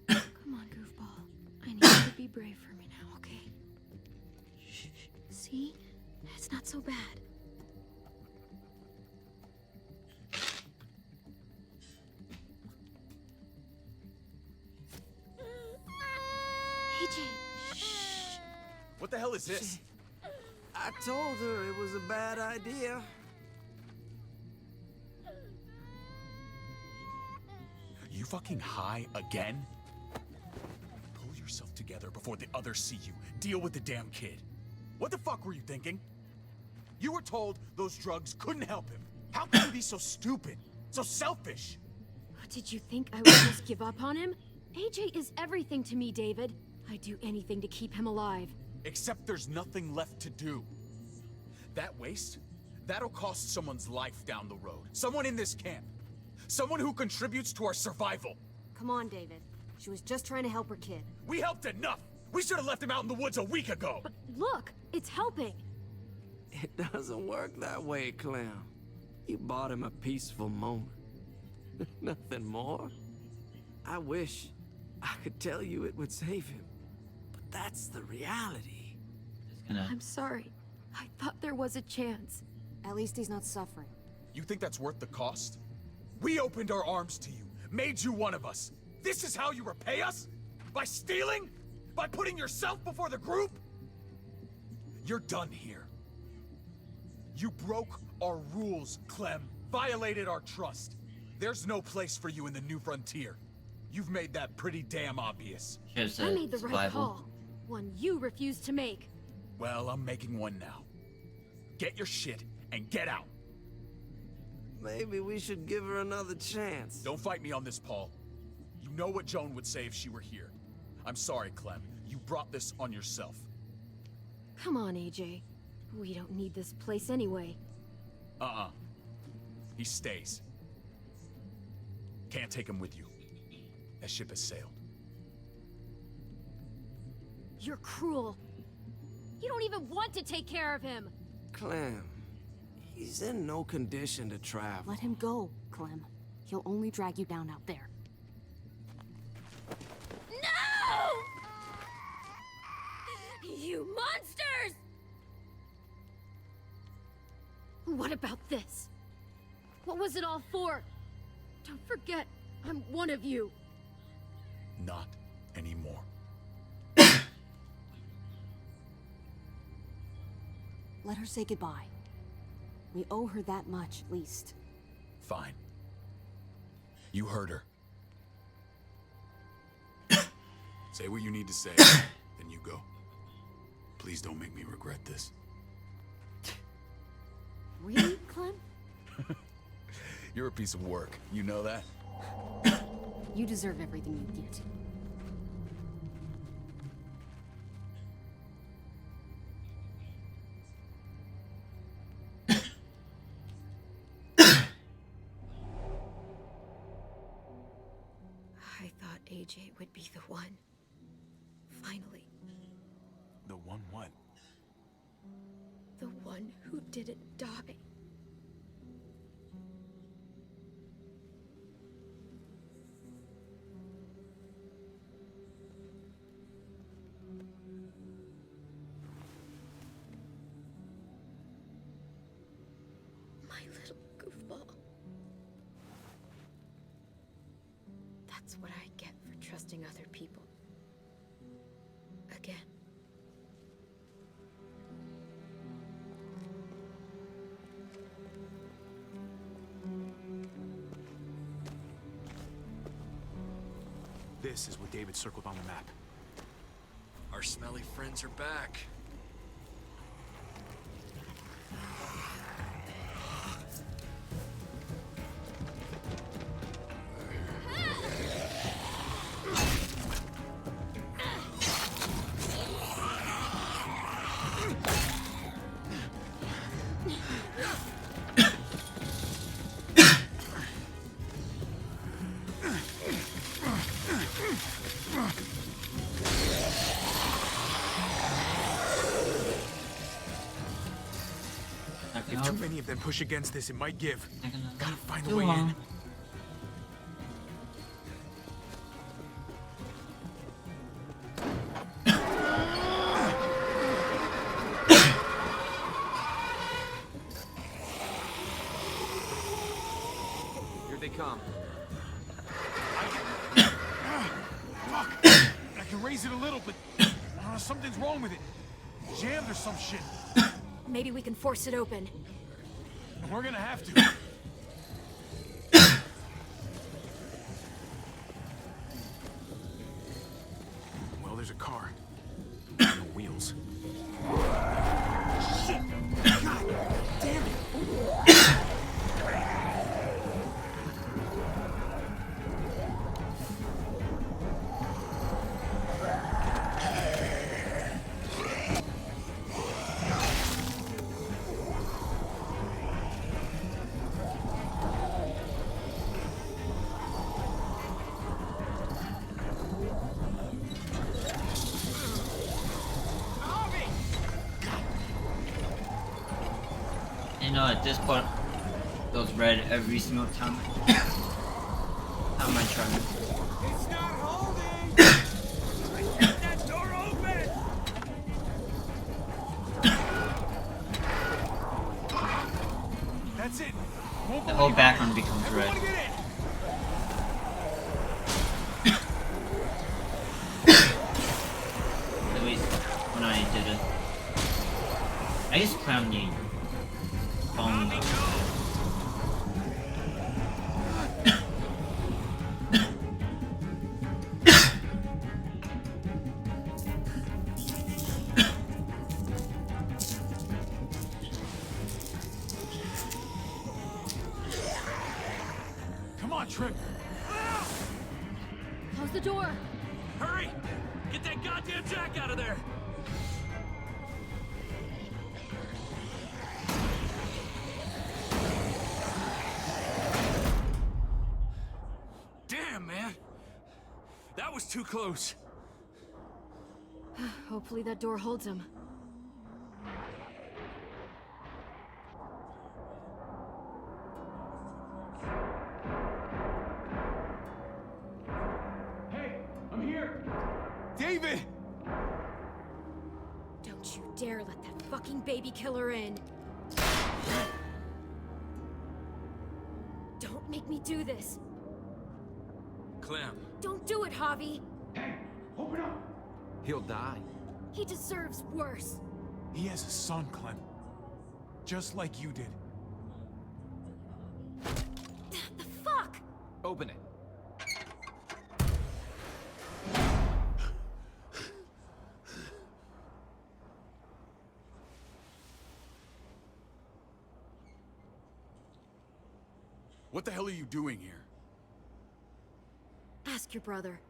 S5: Come on, goofball. I need you to be brave for me now, okay? Shh. See? It's It's not so bad. AJ, shh.
S6: What the hell is this?
S12: I told her it was a bad idea.
S7: You fucking high again? Pull yourself together before the others see you. Deal with the damn kid. What the fuck were you thinking? You were told those drugs couldn't help him. How could you be so stupid? So selfish?
S5: Did you think I would just give up on him? AJ is everything to me, David. I'd do anything to keep him alive.
S7: Except there's nothing left to do. That waste? That'll cost someone's life down the road. Someone in this camp. Someone who contributes to our survival.
S5: Come on, David. She was just trying to help her kid.
S7: We helped enough! We should have left him out in the woods a week ago!
S5: But look, it's helping.
S12: It doesn't work that way, Clem. You bought him a peaceful moment. Nothing more. I wish I could tell you it would save him, but that's the reality.
S5: I'm sorry. I thought there was a chance. At least he's not suffering.
S7: You think that's worth the cost? We opened our arms to you, made you one of us. This is how you repay us? By stealing? By putting yourself before the group? You're done here. You broke our rules, Clem. Violated our trust. There's no place for you in the new frontier. You've made that pretty damn obvious.
S5: I made the right call. One you refused to make.
S7: Well, I'm making one now. Get your shit and get out.
S12: Maybe we should give her another chance.
S7: Don't fight me on this, Paul. You know what Joan would say if she were here. I'm sorry, Clem. You brought this on yourself.
S5: Come on, AJ. We don't need this place anyway.
S7: He stays. Can't take him with you. That ship has sailed.
S5: You're cruel. You don't even want to take care of him.
S12: Clem, he's in no condition to travel.
S16: Let him go, Clem. He'll only drag you down out there.
S5: No! You monsters! What about this? What was it all for? Don't forget, I'm one of you.
S7: Not anymore.
S16: Let her say goodbye. We owe her that much, at least.
S7: Fine. You heard her. Say what you need to say, then you go. Please don't make me regret this.
S16: Really, Clem?
S7: You're a piece of work. You know that?
S16: You deserve everything you get.
S5: I thought AJ would be the one. Finally.
S7: The one what?
S5: The one who didn't die. My little goofball. That's what I get for trusting other people. Again.
S2: This is what David circled on the map.
S10: Our smelly friends are back.
S2: If too many of them push against this, it might give. Gotta find a
S1: Too
S2: way
S1: long.
S2: in.
S6: come.
S2: Fuck! I can raise it a little, but something's wrong with it. Jammed or some shit.
S5: Maybe we can force it open.
S2: We're gonna have to. Well, there's a car. No wheels. Shit! God damn it!
S1: You know, at this point, goes red every single time. How am I trying?
S15: It's not holding! I kept that door open!
S2: That's it.
S1: The whole background becomes red. At least when I did it. I used Clown Yee.
S2: Come on, Trip.
S5: Close the door.
S10: Hurry! Get that goddamn jack out of there! Damn, man! That was too close.
S5: Hopefully that door holds him.
S2: Hey, I'm here. David!
S5: Don't you dare let that fucking baby killer in. Don't make me do this.
S10: Clem.
S5: Don't do it, Javi.
S2: Hey, open up.
S6: He'll die.
S5: He deserves worse.
S2: He has a son, Clem. Just like you did.
S5: The fuck?
S6: Open it.
S7: What the hell are you doing here?
S5: Ask your brother.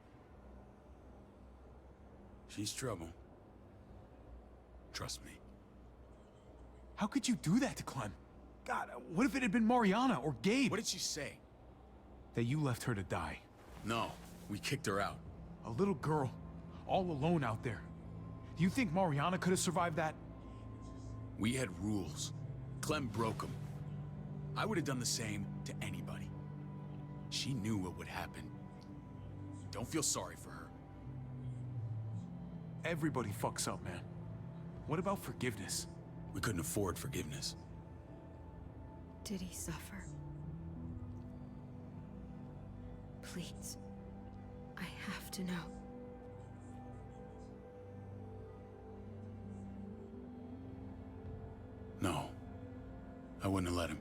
S7: She's trouble. Trust me.
S2: How could you do that to Clem? God, what if it had been Mariana or Gabe?
S7: What did she say?
S2: That you left her to die.
S7: No, we kicked her out.
S2: A little girl, all alone out there. Do you think Mariana could have survived that?
S7: We had rules. Clem broke them. I would have done the same to anybody. She knew what would happen. Don't feel sorry for her.
S2: Everybody fucks up, man. What about forgiveness?
S7: We couldn't afford forgiveness.
S5: Did he suffer? Please. I have to know.
S7: No. I wouldn't have let him.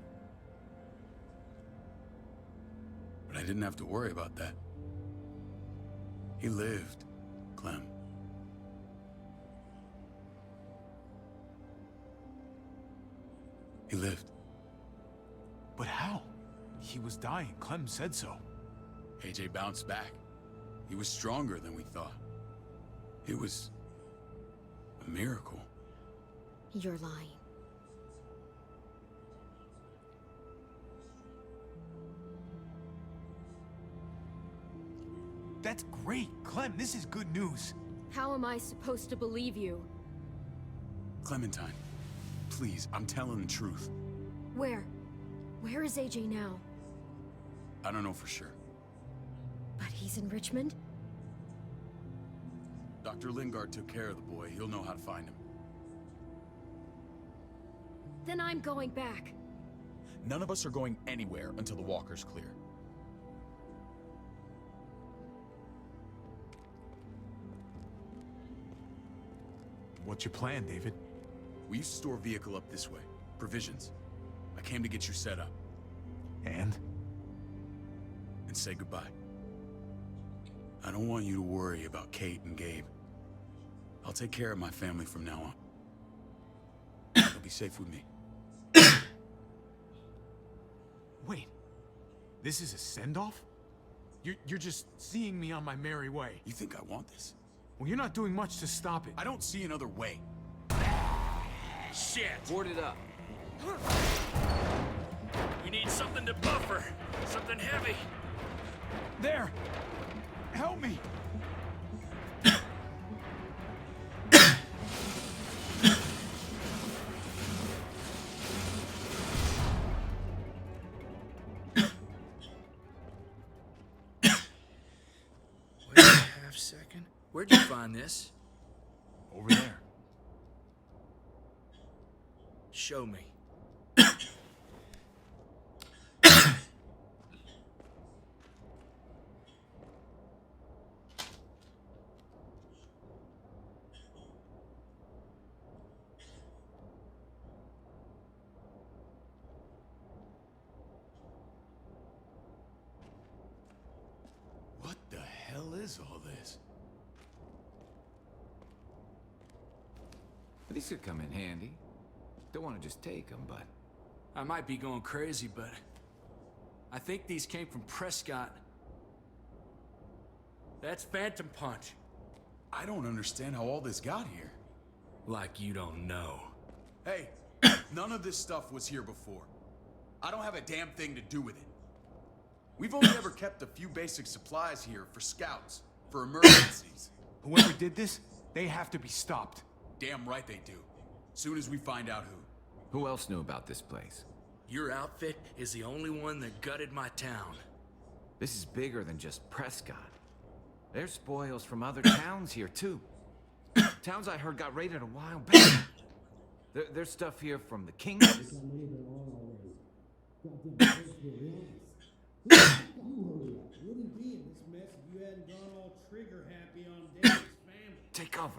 S7: But I didn't have to worry about that. He lived, Clem. He lived.
S2: But how? He was dying. Clem said so.
S7: AJ bounced back. He was stronger than we thought. It was a miracle.
S5: You're lying.
S2: That's great. Clem, this is good news.
S5: How am I supposed to believe you?
S7: Clementine, please, I'm telling the truth.
S5: Where? Where is AJ now?
S7: I don't know for sure.
S5: But he's in Richmond?
S7: Dr. Lingard took care of the boy. He'll know how to find him.
S5: Then I'm going back.
S7: None of us are going anywhere until the walker's clear.
S2: What's your plan, David?
S7: We used to store a vehicle up this way. Provisions. I came to get you set up.
S2: And
S7: say goodbye. I don't want you to worry about Kate and Gabe. I'll take care of my family from now on. They'll be safe with me.
S2: Wait, this is a send-off? You're just seeing me on my merry way.
S7: You think I want this?
S2: Well, you're not doing much to stop it.
S7: I don't see another way.
S10: Shit!
S12: Board it up.
S10: We need something to buffer. Something heavy.
S2: There! Help me!
S10: Wait a half second. Where'd you find this?
S2: Over there.
S10: Show me.
S7: What the hell is all this?
S6: These could come in handy. Don't want to just take them, but...
S10: I might be going crazy, but I think these came from Prescott. That's Phantom Punch.
S7: I don't understand how all this got here.
S10: Like you don't know.
S7: Hey, none of this stuff was here before. I don't have a damn thing to do with it. We've only ever kept a few basic supplies here for scouts, for emergencies.
S2: Whoever did this, they have to be stopped.
S7: Damn right they do. Soon as we find out who.
S6: Who else knew about this place?
S10: Your outfit is the only one that gutted my town.
S6: This is bigger than just Prescott. There's spoils from other towns here, too. Towns I heard got raided a while back. There's stuff here from the kingdom. Take cover.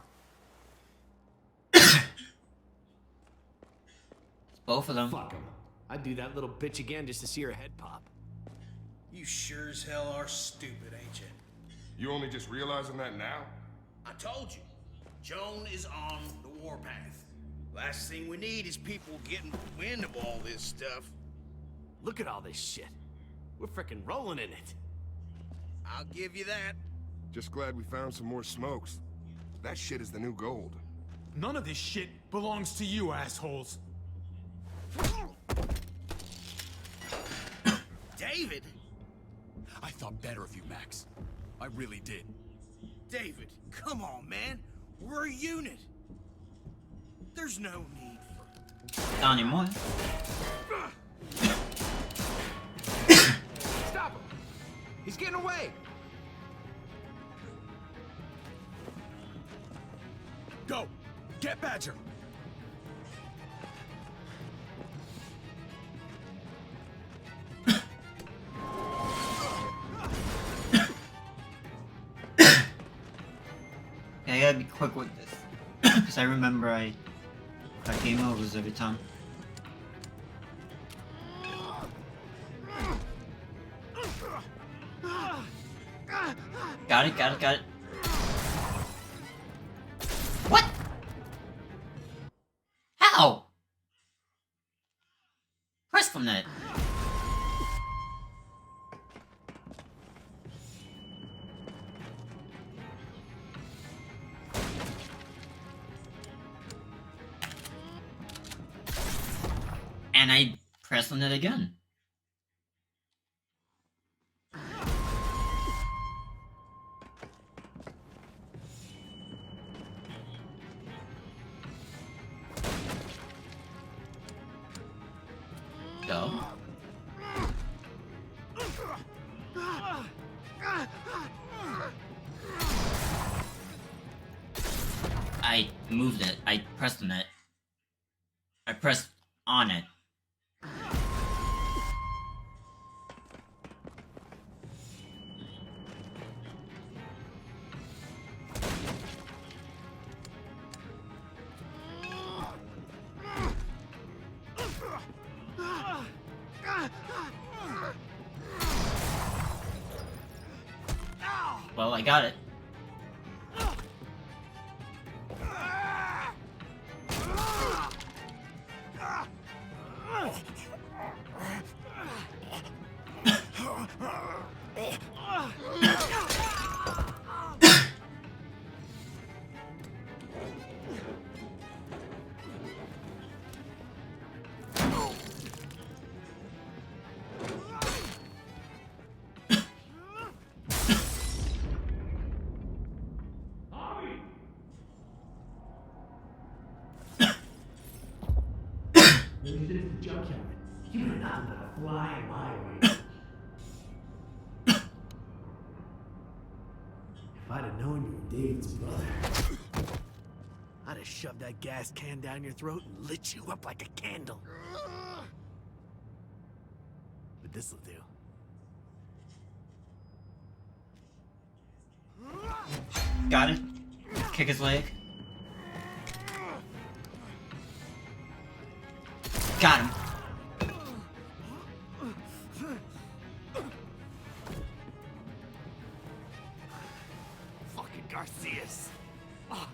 S1: Both of them.
S12: Fuck him. I'd do that little bitch again just to see her head pop.
S15: You sure as hell are stupid, ain't you?
S17: You only just realizing that now?
S15: I told you. Joan is on the warpath. Last thing we need is people getting wind of all this stuff.
S12: Look at all this shit. We're frickin' rolling in it.
S15: I'll give you that.
S17: Just glad we found some more smokes. That shit is the new gold.
S2: None of this shit belongs to you, assholes.
S15: David?
S7: I thought better of you, Max. I really did.
S15: David, come on, man. We're a unit. There's no need for...
S1: Not anymore.
S6: Stop him! He's getting away!
S7: Go! Get Badger!
S1: Yeah, I gotta be quick with this. Because I remember I got game overs every time. Got it. What? How? Press from that. And I press on it again. Go. I moved it. I pressed on it. I pressed on it. I got it.
S18: Junkyard. You were nothing but a fly in my way. If I'd have known you were David's brother, I'd have shoved that gas can down your throat and lit you up like a candle. But this'll do.
S1: Got him. Kick his leg. Got him.
S18: Fucking Garcias. Oh,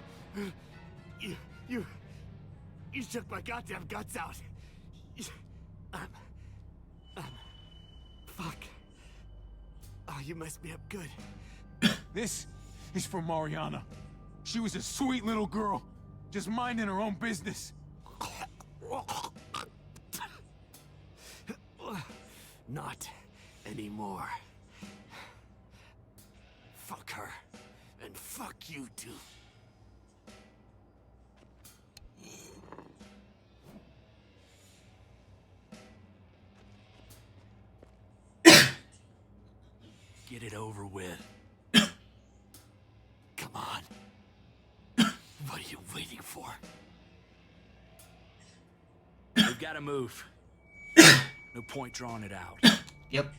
S18: you shook my goddamn guts out. Fuck. Oh, you messed me up good.
S2: This is for Mariana. She was a sweet little girl, just minding her own business.
S18: Not anymore. Fuck her. And fuck you too.
S10: Get it over with.
S18: Come on. What are you waiting for?
S10: We've got to move. No point drawing it out.
S1: Yep.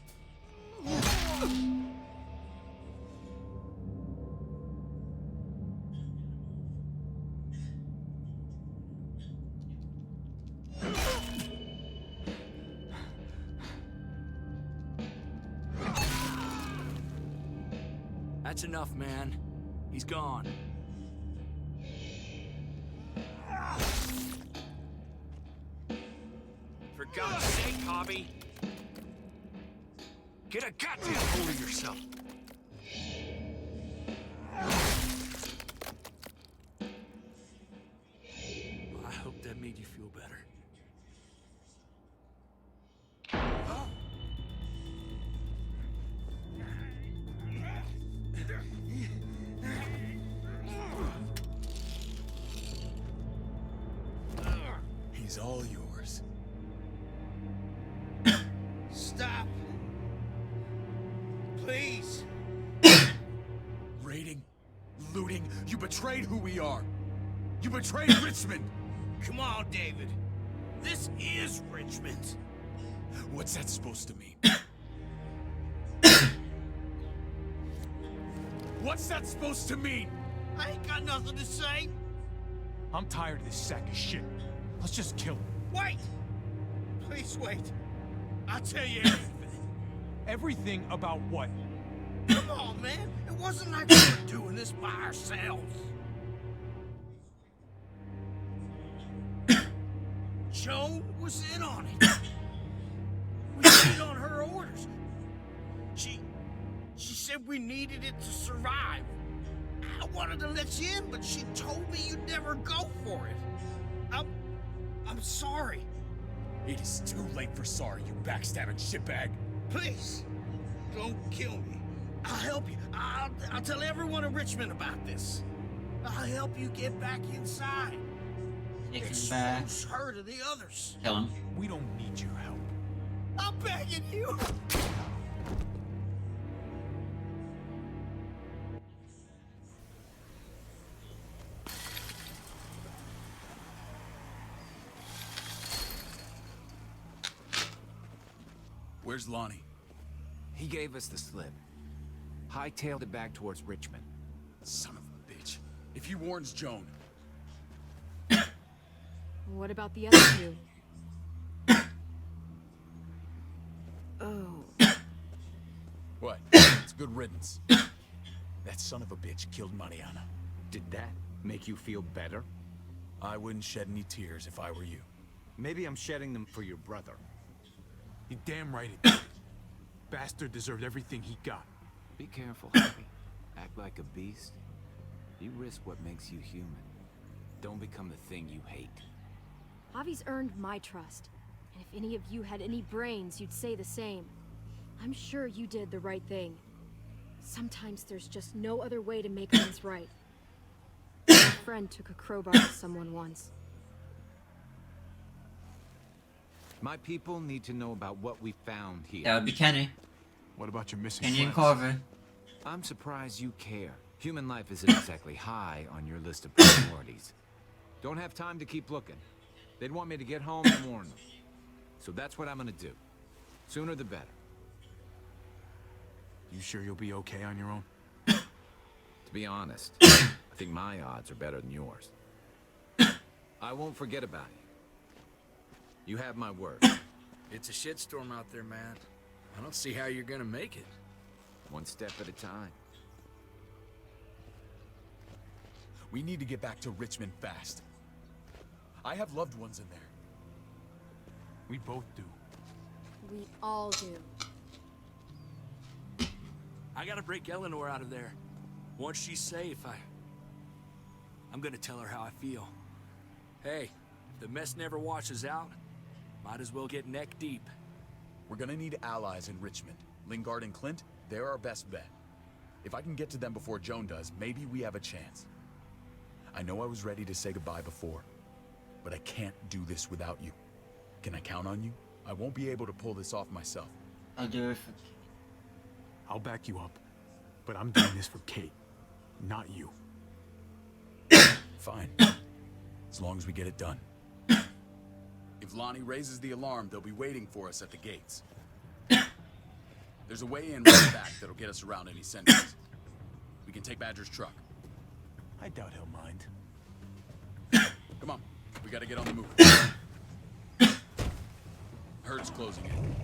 S10: That's enough, man. He's gone. For God's sake, Hobby. Get a goddamn hold of yourself. I hope that made you feel better.
S7: He's all yours.
S15: Stop. Please.
S7: Raiding, looting, you betrayed who we are. You betrayed Richmond.
S15: Come on, David. This is Richmond.
S7: What's that supposed to mean? What's that supposed to mean?
S15: I ain't got nothing to say.
S2: I'm tired of this sack of shit. Let's just kill him.
S15: Wait! Please wait. I'll tell you everything.
S2: Everything about what?
S15: Come on, man. It wasn't like we were doing this by ourselves. Joan was in on it. We did on her orders. She said we needed it to survive. I wanted to let you in, but she told me you'd never go for it. I'm sorry.
S7: It is too late for sorry, you backstabbing shitbag.
S15: Please, don't kill me. I'll help you. I'll tell everyone in Richmond about this. I'll help you get back inside.
S1: Take him back.
S15: Expose her to the others.
S1: Kill him.
S2: We don't need your help.
S15: I'm begging you.
S7: Where's Lonnie?
S6: He gave us the slip. Hightailed it back towards Richmond.
S7: Son of a bitch. If he warns Joan...
S5: What about the other two? Oh.
S7: What? It's good riddance. That son of a bitch killed Mariana.
S2: Did that make you feel better?
S7: I wouldn't shed any tears if I were you.
S2: Maybe I'm shedding them for your brother.
S19: You damn right it did. Bastard deserved everything he got.
S6: Be careful, Harvey. Act like a beast. You risk what makes you human. Don't become the thing you hate.
S5: Javi's earned my trust. And if any of you had any brains, you'd say the same. I'm sure you did the right thing. Sometimes there's just no other way to make things right. My friend took a crowbar to someone once.
S6: My people need to know about what we found here.
S1: That would be Kenny.
S19: What about your missing
S1: Kenny and
S19: friends?
S1: Carver.
S6: I'm surprised you care. Human life isn't exactly high on your list of priorities. Don't have time to keep looking. They'd want me to get home and warn them. So that's what I'm gonna do. Sooner the better.
S2: You sure you'll be okay on your own?
S6: To be honest, I think my odds are better than yours. I won't forget about you. You have my word.
S10: It's a shitstorm out there, man. I don't see how you're gonna make it.
S6: One step at a time.
S7: We need to get back to Richmond fast. I have loved ones in there.
S19: We both do.
S5: We all do.
S10: I gotta break Eleanor out of there. Once she's safe, I'm gonna tell her how I feel. Hey, if the mess never washes out, might as well get neck deep.
S7: We're gonna need allies in Richmond. Lingard and Clint, they're our best bet. If I can get to them before Joan does, maybe we have a chance. I know I was ready to say goodbye before, but I can't do this without you. Can I count on you? I won't be able to pull this off myself.
S1: I'll do it for...
S19: I'll back you up. But I'm doing this for Kate, not you.
S7: Fine. As long as we get it done. If Lonnie raises the alarm, they'll be waiting for us at the gates. There's a way in right back that'll get us around any sentries. We can take Badger's truck.
S19: I doubt he'll mind.
S7: Come on, we gotta get on the move. Herd's closing in.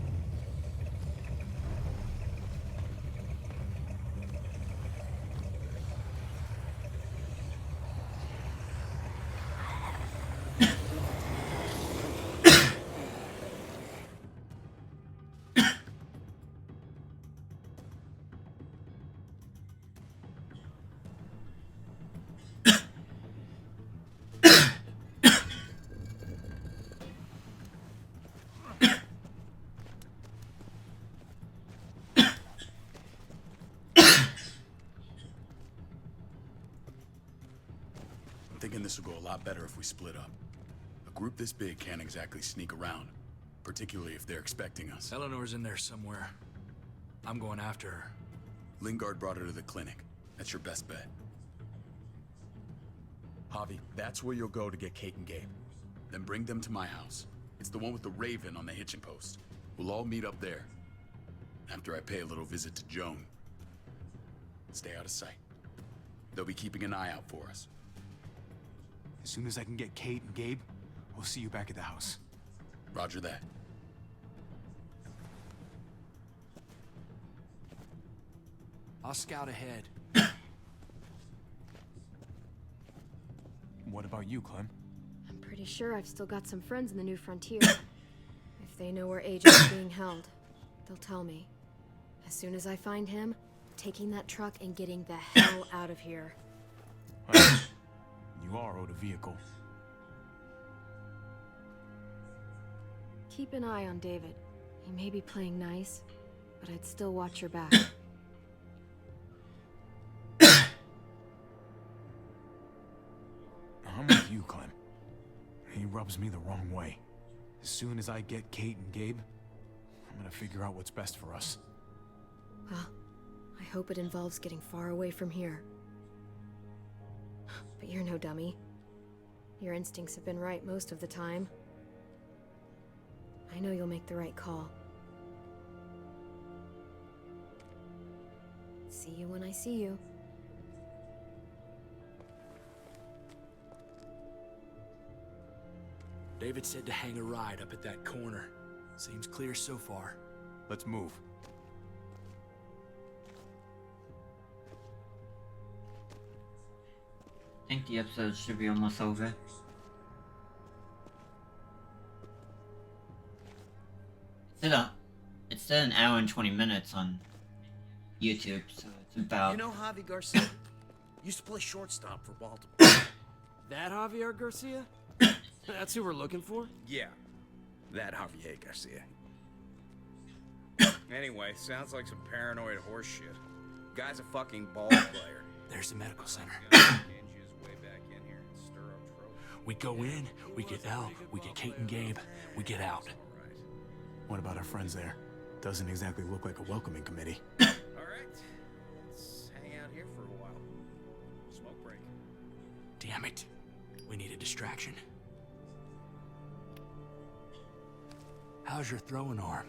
S7: Thinking this will go a lot better if we split up. A group this big can't exactly sneak around, particularly if they're expecting us.
S10: Eleanor's in there somewhere. I'm going after her.
S7: Lingard brought her to the clinic. That's your best bet. Javi, that's where you'll go to get Kate and Gabe. Then bring them to my house. It's the one with the Raven on the hitching post. We'll all meet up there. After I pay a little visit to Joan. Stay out of sight. They'll be keeping an eye out for us.
S2: As soon as I can get Kate and Gabe, we'll see you back at the house.
S7: Roger that.
S10: I'll scout ahead.
S2: What about you, Clem?
S5: I'm pretty sure I've still got some friends in the New Frontier. If they know where Agent is being held, they'll tell me. As soon as I find him, taking that truck and getting the hell out of here.
S2: You are owed a vehicle.
S5: Keep an eye on David. He may be playing nice, but I'd still watch your back.
S2: I'm with you, Clem. He rubs me the wrong way. As soon as I get Kate and Gabe, I'm gonna figure out what's best for us.
S5: Well, I hope it involves getting far away from here. But you're no dummy. Your instincts have been right most of the time. I know you'll make the right call. See you when I see you.
S10: David said to hang a ride up at that corner. Seems clear so far.
S2: Let's move.
S1: think the episode should be almost over. It's still an hour and 20 minutes on YouTube, so it's about...
S18: You know Javi Garcia? Used to play shortstop for Baltimore.
S12: That Javier Garcia? That's who we're looking for?
S20: Yeah, that Javier Garcia. Anyway, sounds like some paranoid horse shit. Guy's a fucking ball player.
S10: There's the medical center.
S20: Ninja his way back in here and stir up trouble.
S10: We go in, we get Elle, we get Kate and Gabe, we get out.
S19: What about our friends there? Doesn't exactly look like a welcoming committee.
S20: All right, let's hang out here for a while. Smoke break.
S10: Damn it. We need a distraction. How's your throwing arm?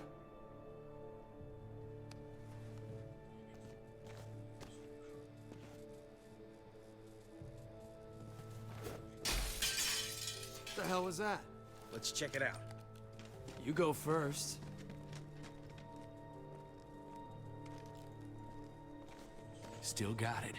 S12: What the hell was that?
S20: Let's check it out.
S12: You go first.
S10: Still got it.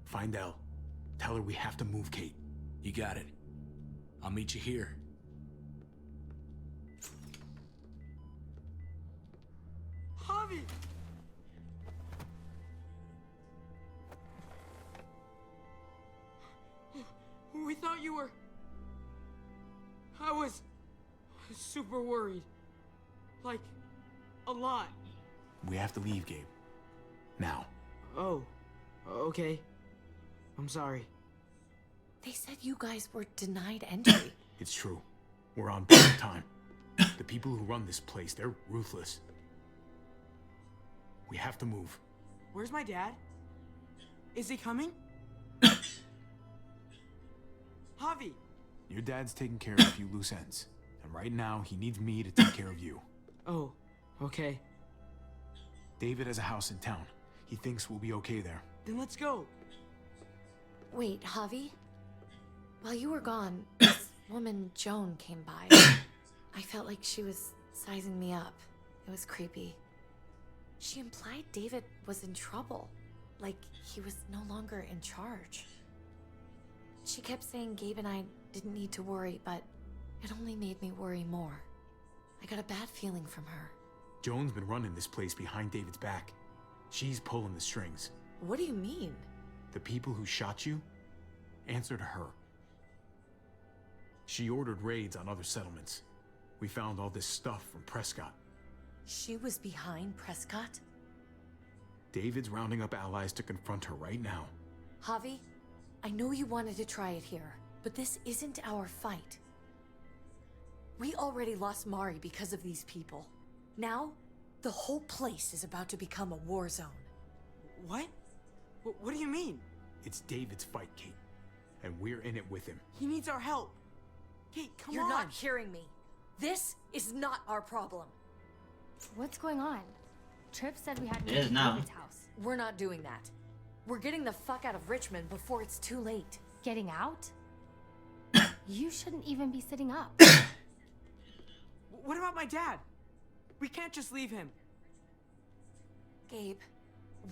S19: Find Elle. Tell her we have to move Kate.
S10: You got it. I'll meet you here.
S9: Javi! We thought you were... I was super worried. Like, a lot.
S19: We have to leave, Gabe. Now.
S9: Oh, okay. I'm sorry.
S8: They said you guys were denied entry.
S19: It's true. We're on borrowed time. The people who run this place, they're ruthless. We have to move.
S9: Where's my dad? Is he coming? Javi!
S19: Your dad's taking care of a few loose ends. And right now, he needs me to take care of you.
S9: Oh, okay.
S19: David has a house in town. He thinks we'll be okay there.
S9: Then let's go.
S8: Wait, Javi? While you were gone, this woman, Joan, came by. I felt like she was sizing me up. It was creepy. She implied David was in trouble. Like he was no longer in charge. She kept saying Gabe and I didn't need to worry, but it only made me worry more. I got a bad feeling from her.
S19: Joan's been running this place behind David's back. She's pulling the strings.
S8: What do you mean?
S19: The people who shot you answered her. She ordered raids on other settlements. We found all this stuff from Prescott.
S8: She was behind Prescott?
S19: David's rounding up allies to confront her right now.
S8: Javi, I know you wanted to try it here, but this isn't our fight. We already lost Mari because of these people. Now, the whole place is about to become a war zone.
S9: What? What do you mean?
S19: It's David's fight, Kate. And we're in it with him.
S9: He needs our help. Kate, come on.
S8: You're not hearing me. This is not our problem.
S11: What's going on? Tripp said we had to
S1: It is
S11: leave
S1: now.
S11: David's house.
S8: We're not doing that. We're getting the fuck out of Richmond before it's too late.
S11: Getting out? You shouldn't even be sitting up.
S9: What about my dad? We can't just leave him.
S8: Gabe,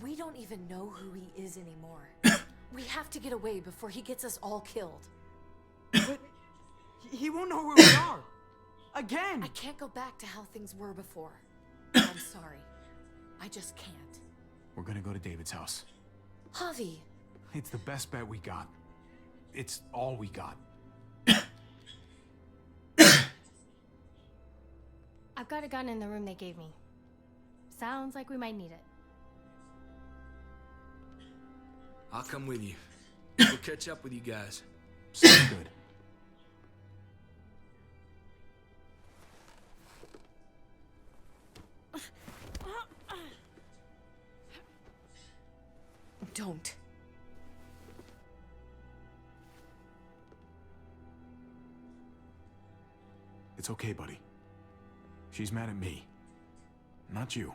S8: we don't even know who he is anymore. We have to get away before he gets us all killed.
S9: But he won't know where we are. Again!
S8: I can't go back to how things were before. I'm sorry. I just can't.
S19: We're gonna go to David's house.
S8: Javi!
S19: It's the best bet we got. It's all we got.
S11: I've got a gun in the room they gave me. Sounds like we might need it.
S10: I'll come with you. We'll catch up with you guys.
S19: Sounds good.
S8: Don't.
S19: It's okay, buddy. She's mad at me. Not you.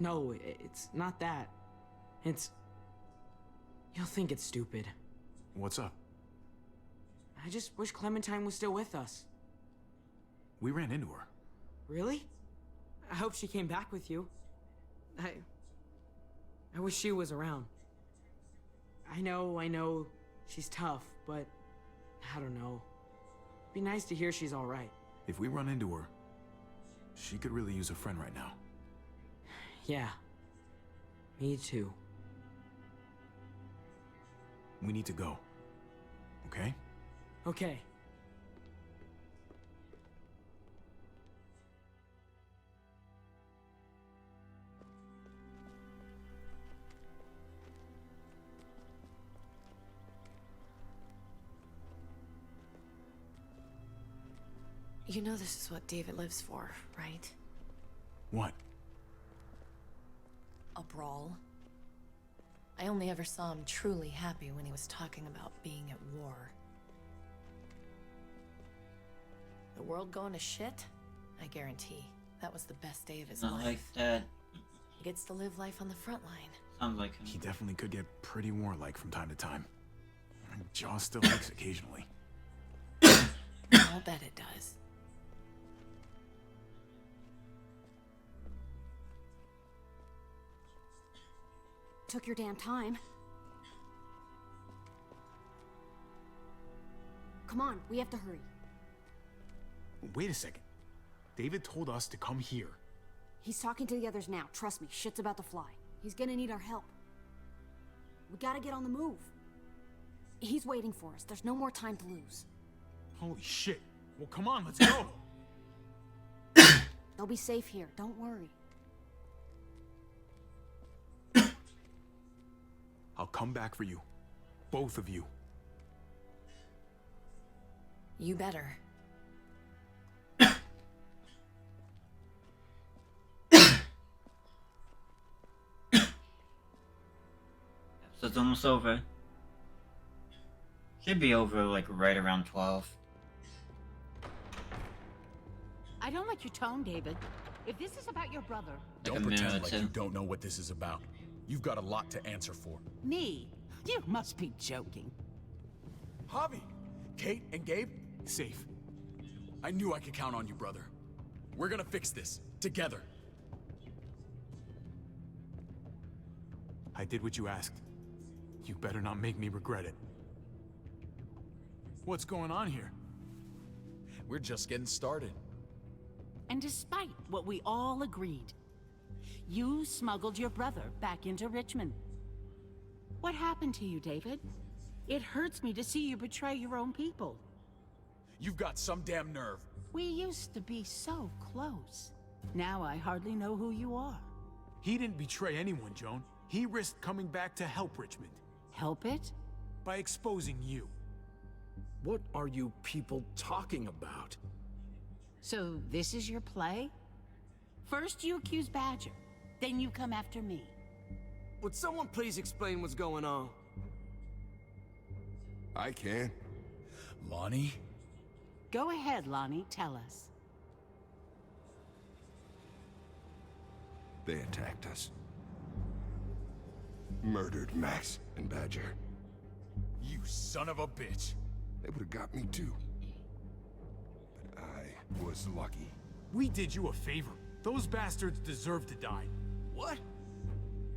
S9: No, it's not that. It's... You'll think it's stupid.
S19: What's up?
S9: I just wish Clementine was still with us.
S2: We ran into her.
S9: Really? I hope she came back with you. I wish she was around. I know, she's tough, but I don't know. Be nice to hear she's all right.
S2: If we run into her, she could really use a friend right now.
S9: Yeah. Me too.
S2: We need to go. Okay?
S9: Okay.
S8: You know this is what David lives for, right?
S2: What?
S8: A brawl. I only ever saw him truly happy when he was talking about being at war. The world going to shit? I guarantee that was the best day of his
S1: Not
S8: life.
S1: like that.
S8: He gets to live life on the front line.
S1: Sounds like him.
S2: He definitely could get pretty warlike from time to time. And Jaw still likes occasionally.
S8: I'll bet it does.
S16: Took your damn time. Come on, we have to hurry.
S2: Wait a second. David told us to come here.
S16: He's talking to the others now. Trust me, shit's about to fly. He's gonna need our help. We gotta get on the move. He's waiting for us. There's no more time to lose.
S2: Holy shit. Well, come on, let's go.
S16: They'll be safe here. Don't worry.
S2: I'll come back for you. Both of you.
S8: You better.
S1: Episode's almost over. Should be over like right around 12.
S14: I don't like your tone, David. If this is about your brother...
S7: Don't pretend like you don't know what this is about. You've got a lot to answer for.
S14: Me? You must be joking.
S7: Javi, Kate and Gabe, safe. I knew I could count on you, brother. We're gonna fix this, together.
S2: I did what you asked. You better not make me regret it. What's going on here?
S7: We're just getting started.
S14: And despite what we all agreed, you smuggled your brother back into Richmond. What happened to you, David? It hurts me to see you betray your own people.
S7: You've got some damn nerve.
S14: We used to be so close. Now I hardly know who you are.
S2: He didn't betray anyone, Joan. He risked coming back to help Richmond.
S14: Help it?
S2: By exposing you.
S13: What are you people talking about?
S14: So this is your play? First you accuse Badger, then you come after me.
S12: Would someone please explain what's going on?
S17: I can.
S7: Lonnie?
S14: Go ahead, Lonnie, tell us.
S17: They attacked us. Murdered Max and Badger.
S7: You son of a bitch.
S17: They would have got me too. But I was lucky.
S2: We did you a favor. Those bastards deserve to die.
S12: What?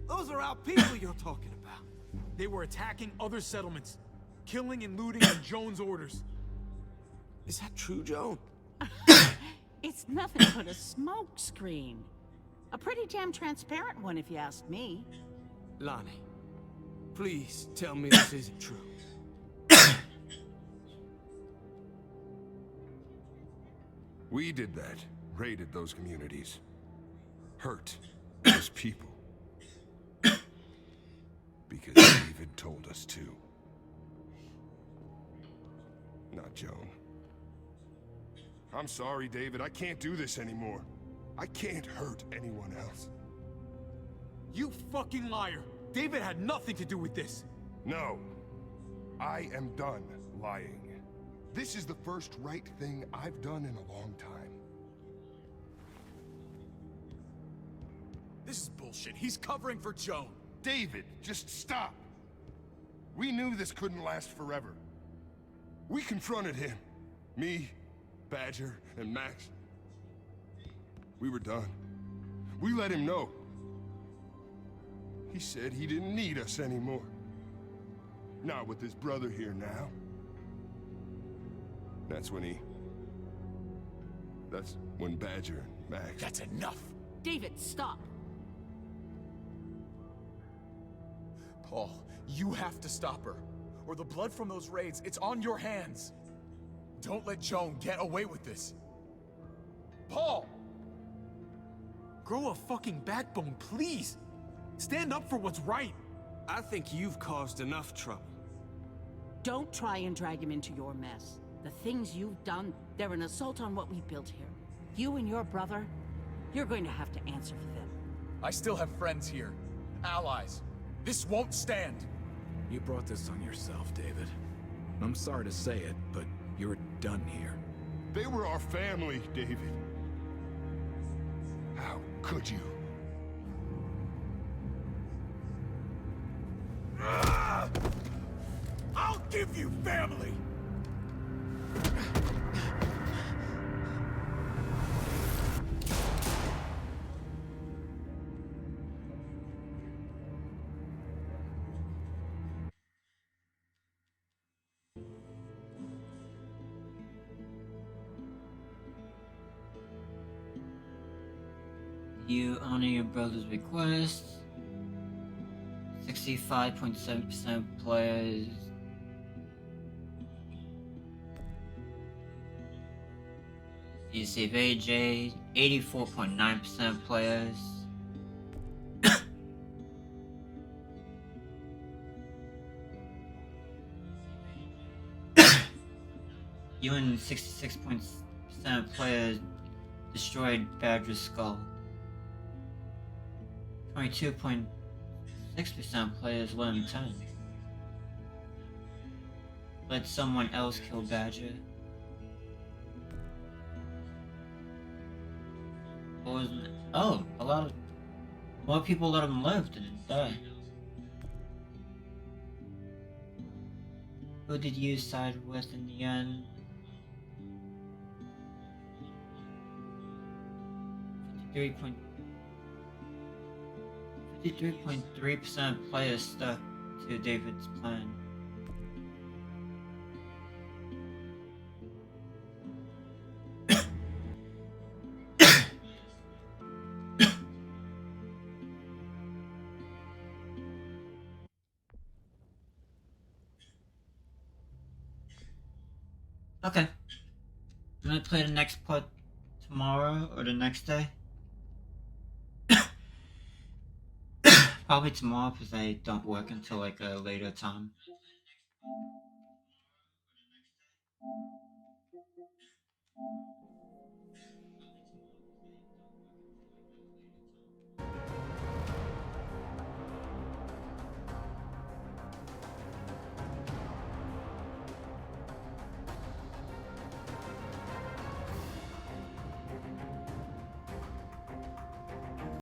S12: Those are our people you're talking about.
S2: They were attacking other settlements, killing and looting on Joan's orders.
S12: Is that true, Joan?
S14: It's nothing but a smoke screen. A pretty damn transparent one, if you ask me.
S12: Lonnie, please tell me this isn't true.
S17: We did that. Raided those communities. Hurt those people. Because David told us to. Not Joan. I'm sorry, David. I can't do this anymore. I can't hurt anyone else.
S2: You fucking liar! David had nothing to do with this!
S17: No. I am done lying. This is the first right thing I've done in a long time.
S7: This is bullshit. He's covering for Joan.
S17: David, just stop. We knew this couldn't last forever. We confronted him. Me, Badger, and Max. We were done. We let him know. He said he didn't need us anymore. Not with his brother here now. That's when Badger and Max...
S2: That's enough!
S14: David, stop!
S2: Paul, you have to stop her. Or the blood from those raids, it's on your hands. Don't let Joan get away with this. Paul! Grow a fucking backbone, please! Stand up for what's right!
S12: I think you've caused enough trouble.
S14: Don't try and drag him into your mess. The things you've done, they're an assault on what we built here. You and your brother, you're going to have to answer for them.
S2: I still have friends here. Allies. This won't stand.
S13: You brought this on yourself, David. I'm sorry to say it, but you're done here.
S17: They were our family, David. How could you?
S2: I'll give you family!
S1: You honor your brother's request. 65.7% players. You save AJ. 84.9% players. You and 66% of players destroyed Badger's skull. 22.6% players let him turn. Let someone else kill Badger. Oh, a lot of people let him live, didn't die. Who did you side with in the end? 53.3% of players stuck to David's plan. Okay. I'm gonna play the next part tomorrow or the next day. Probably tomorrow because I don't work until like a later time.